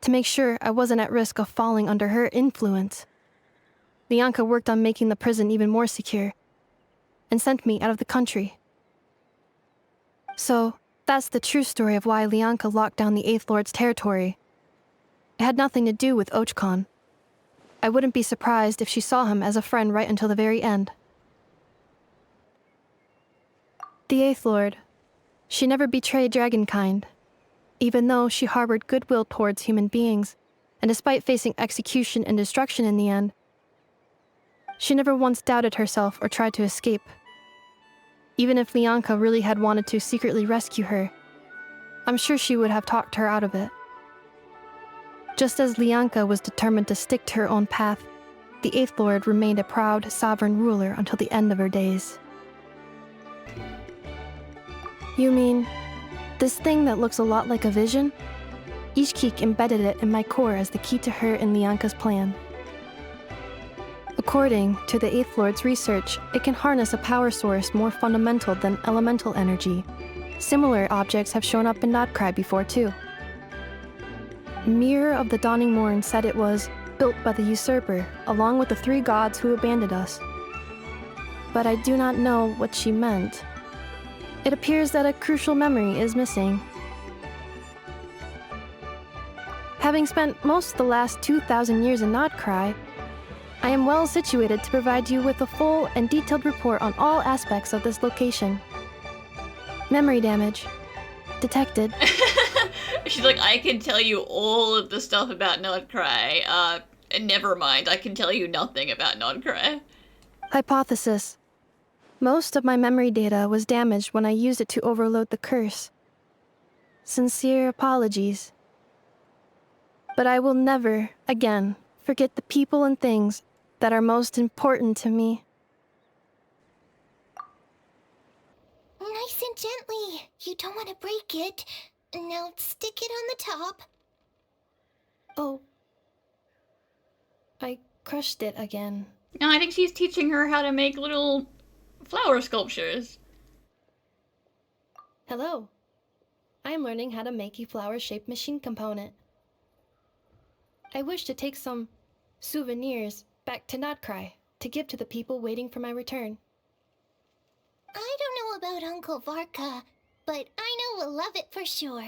To make sure I wasn't at risk of falling under her influence, Lianka worked on making the prison even more secure, and sent me out of the country. So, That's the true story of why Lianka locked down the Eighth Lord's territory. It had nothing to do with Ochkon. I wouldn't be surprised if she saw him as a friend right until the very end. The Eighth Lord. She never betrayed Dragonkind, even though she harbored goodwill towards human beings, and despite facing execution and destruction in the end, she never once doubted herself or tried to escape. Even if Lianka really had wanted to secretly rescue her, I'm sure she would have talked her out of it. Just as Lianka was determined to stick to her own path, the Eighth Lord remained a proud, sovereign ruler until the end of her days. You mean, this thing that looks a lot like a vision? Ishkik embedded it in my core as the key to her and Lianka's plan. According to the Eighth Lord's research, it can harness a power source more fundamental than elemental energy. Similar objects have shown up in Notcry before too. Mirror of the Dawning Morn said it was built by the usurper, along with the 3 gods who abandoned us. But I do not know what she meant. It appears that a crucial memory is missing. Having spent most of the last 2,000 years in Notcry, I am well situated to provide you with a full and detailed report on all aspects of this location. Memory damage. Detected. She's like, I can tell you all of the stuff about Nodcry. Never mind, I can tell you nothing about Nodcry. Hypothesis. Most of my memory data was damaged when I used it to overload the curse. Sincere apologies. But I will never, again, forget the people and things that are most important to me. Nice and gently. You don't want to break it. Now stick it on the top. Oh. I crushed it again. No, I think she's teaching her how to make little flower sculptures. Hello. I am learning how to make a flower-shaped machine component. I wish to take some souvenirs back to Notcry to give to the people waiting for my return. I don't know about Uncle Varka, but I know we'll love it for sure.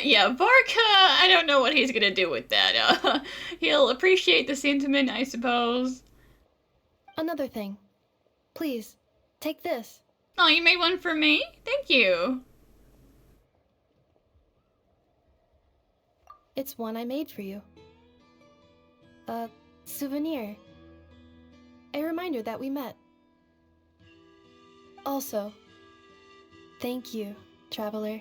Yeah, Varka, I don't know what he's gonna do with that. He'll appreciate the sentiment, I suppose. Another thing. Please, take this. Oh, you made one for me? Thank you. It's one I made for you. A souvenir. A reminder that we met. Also, thank you, traveler.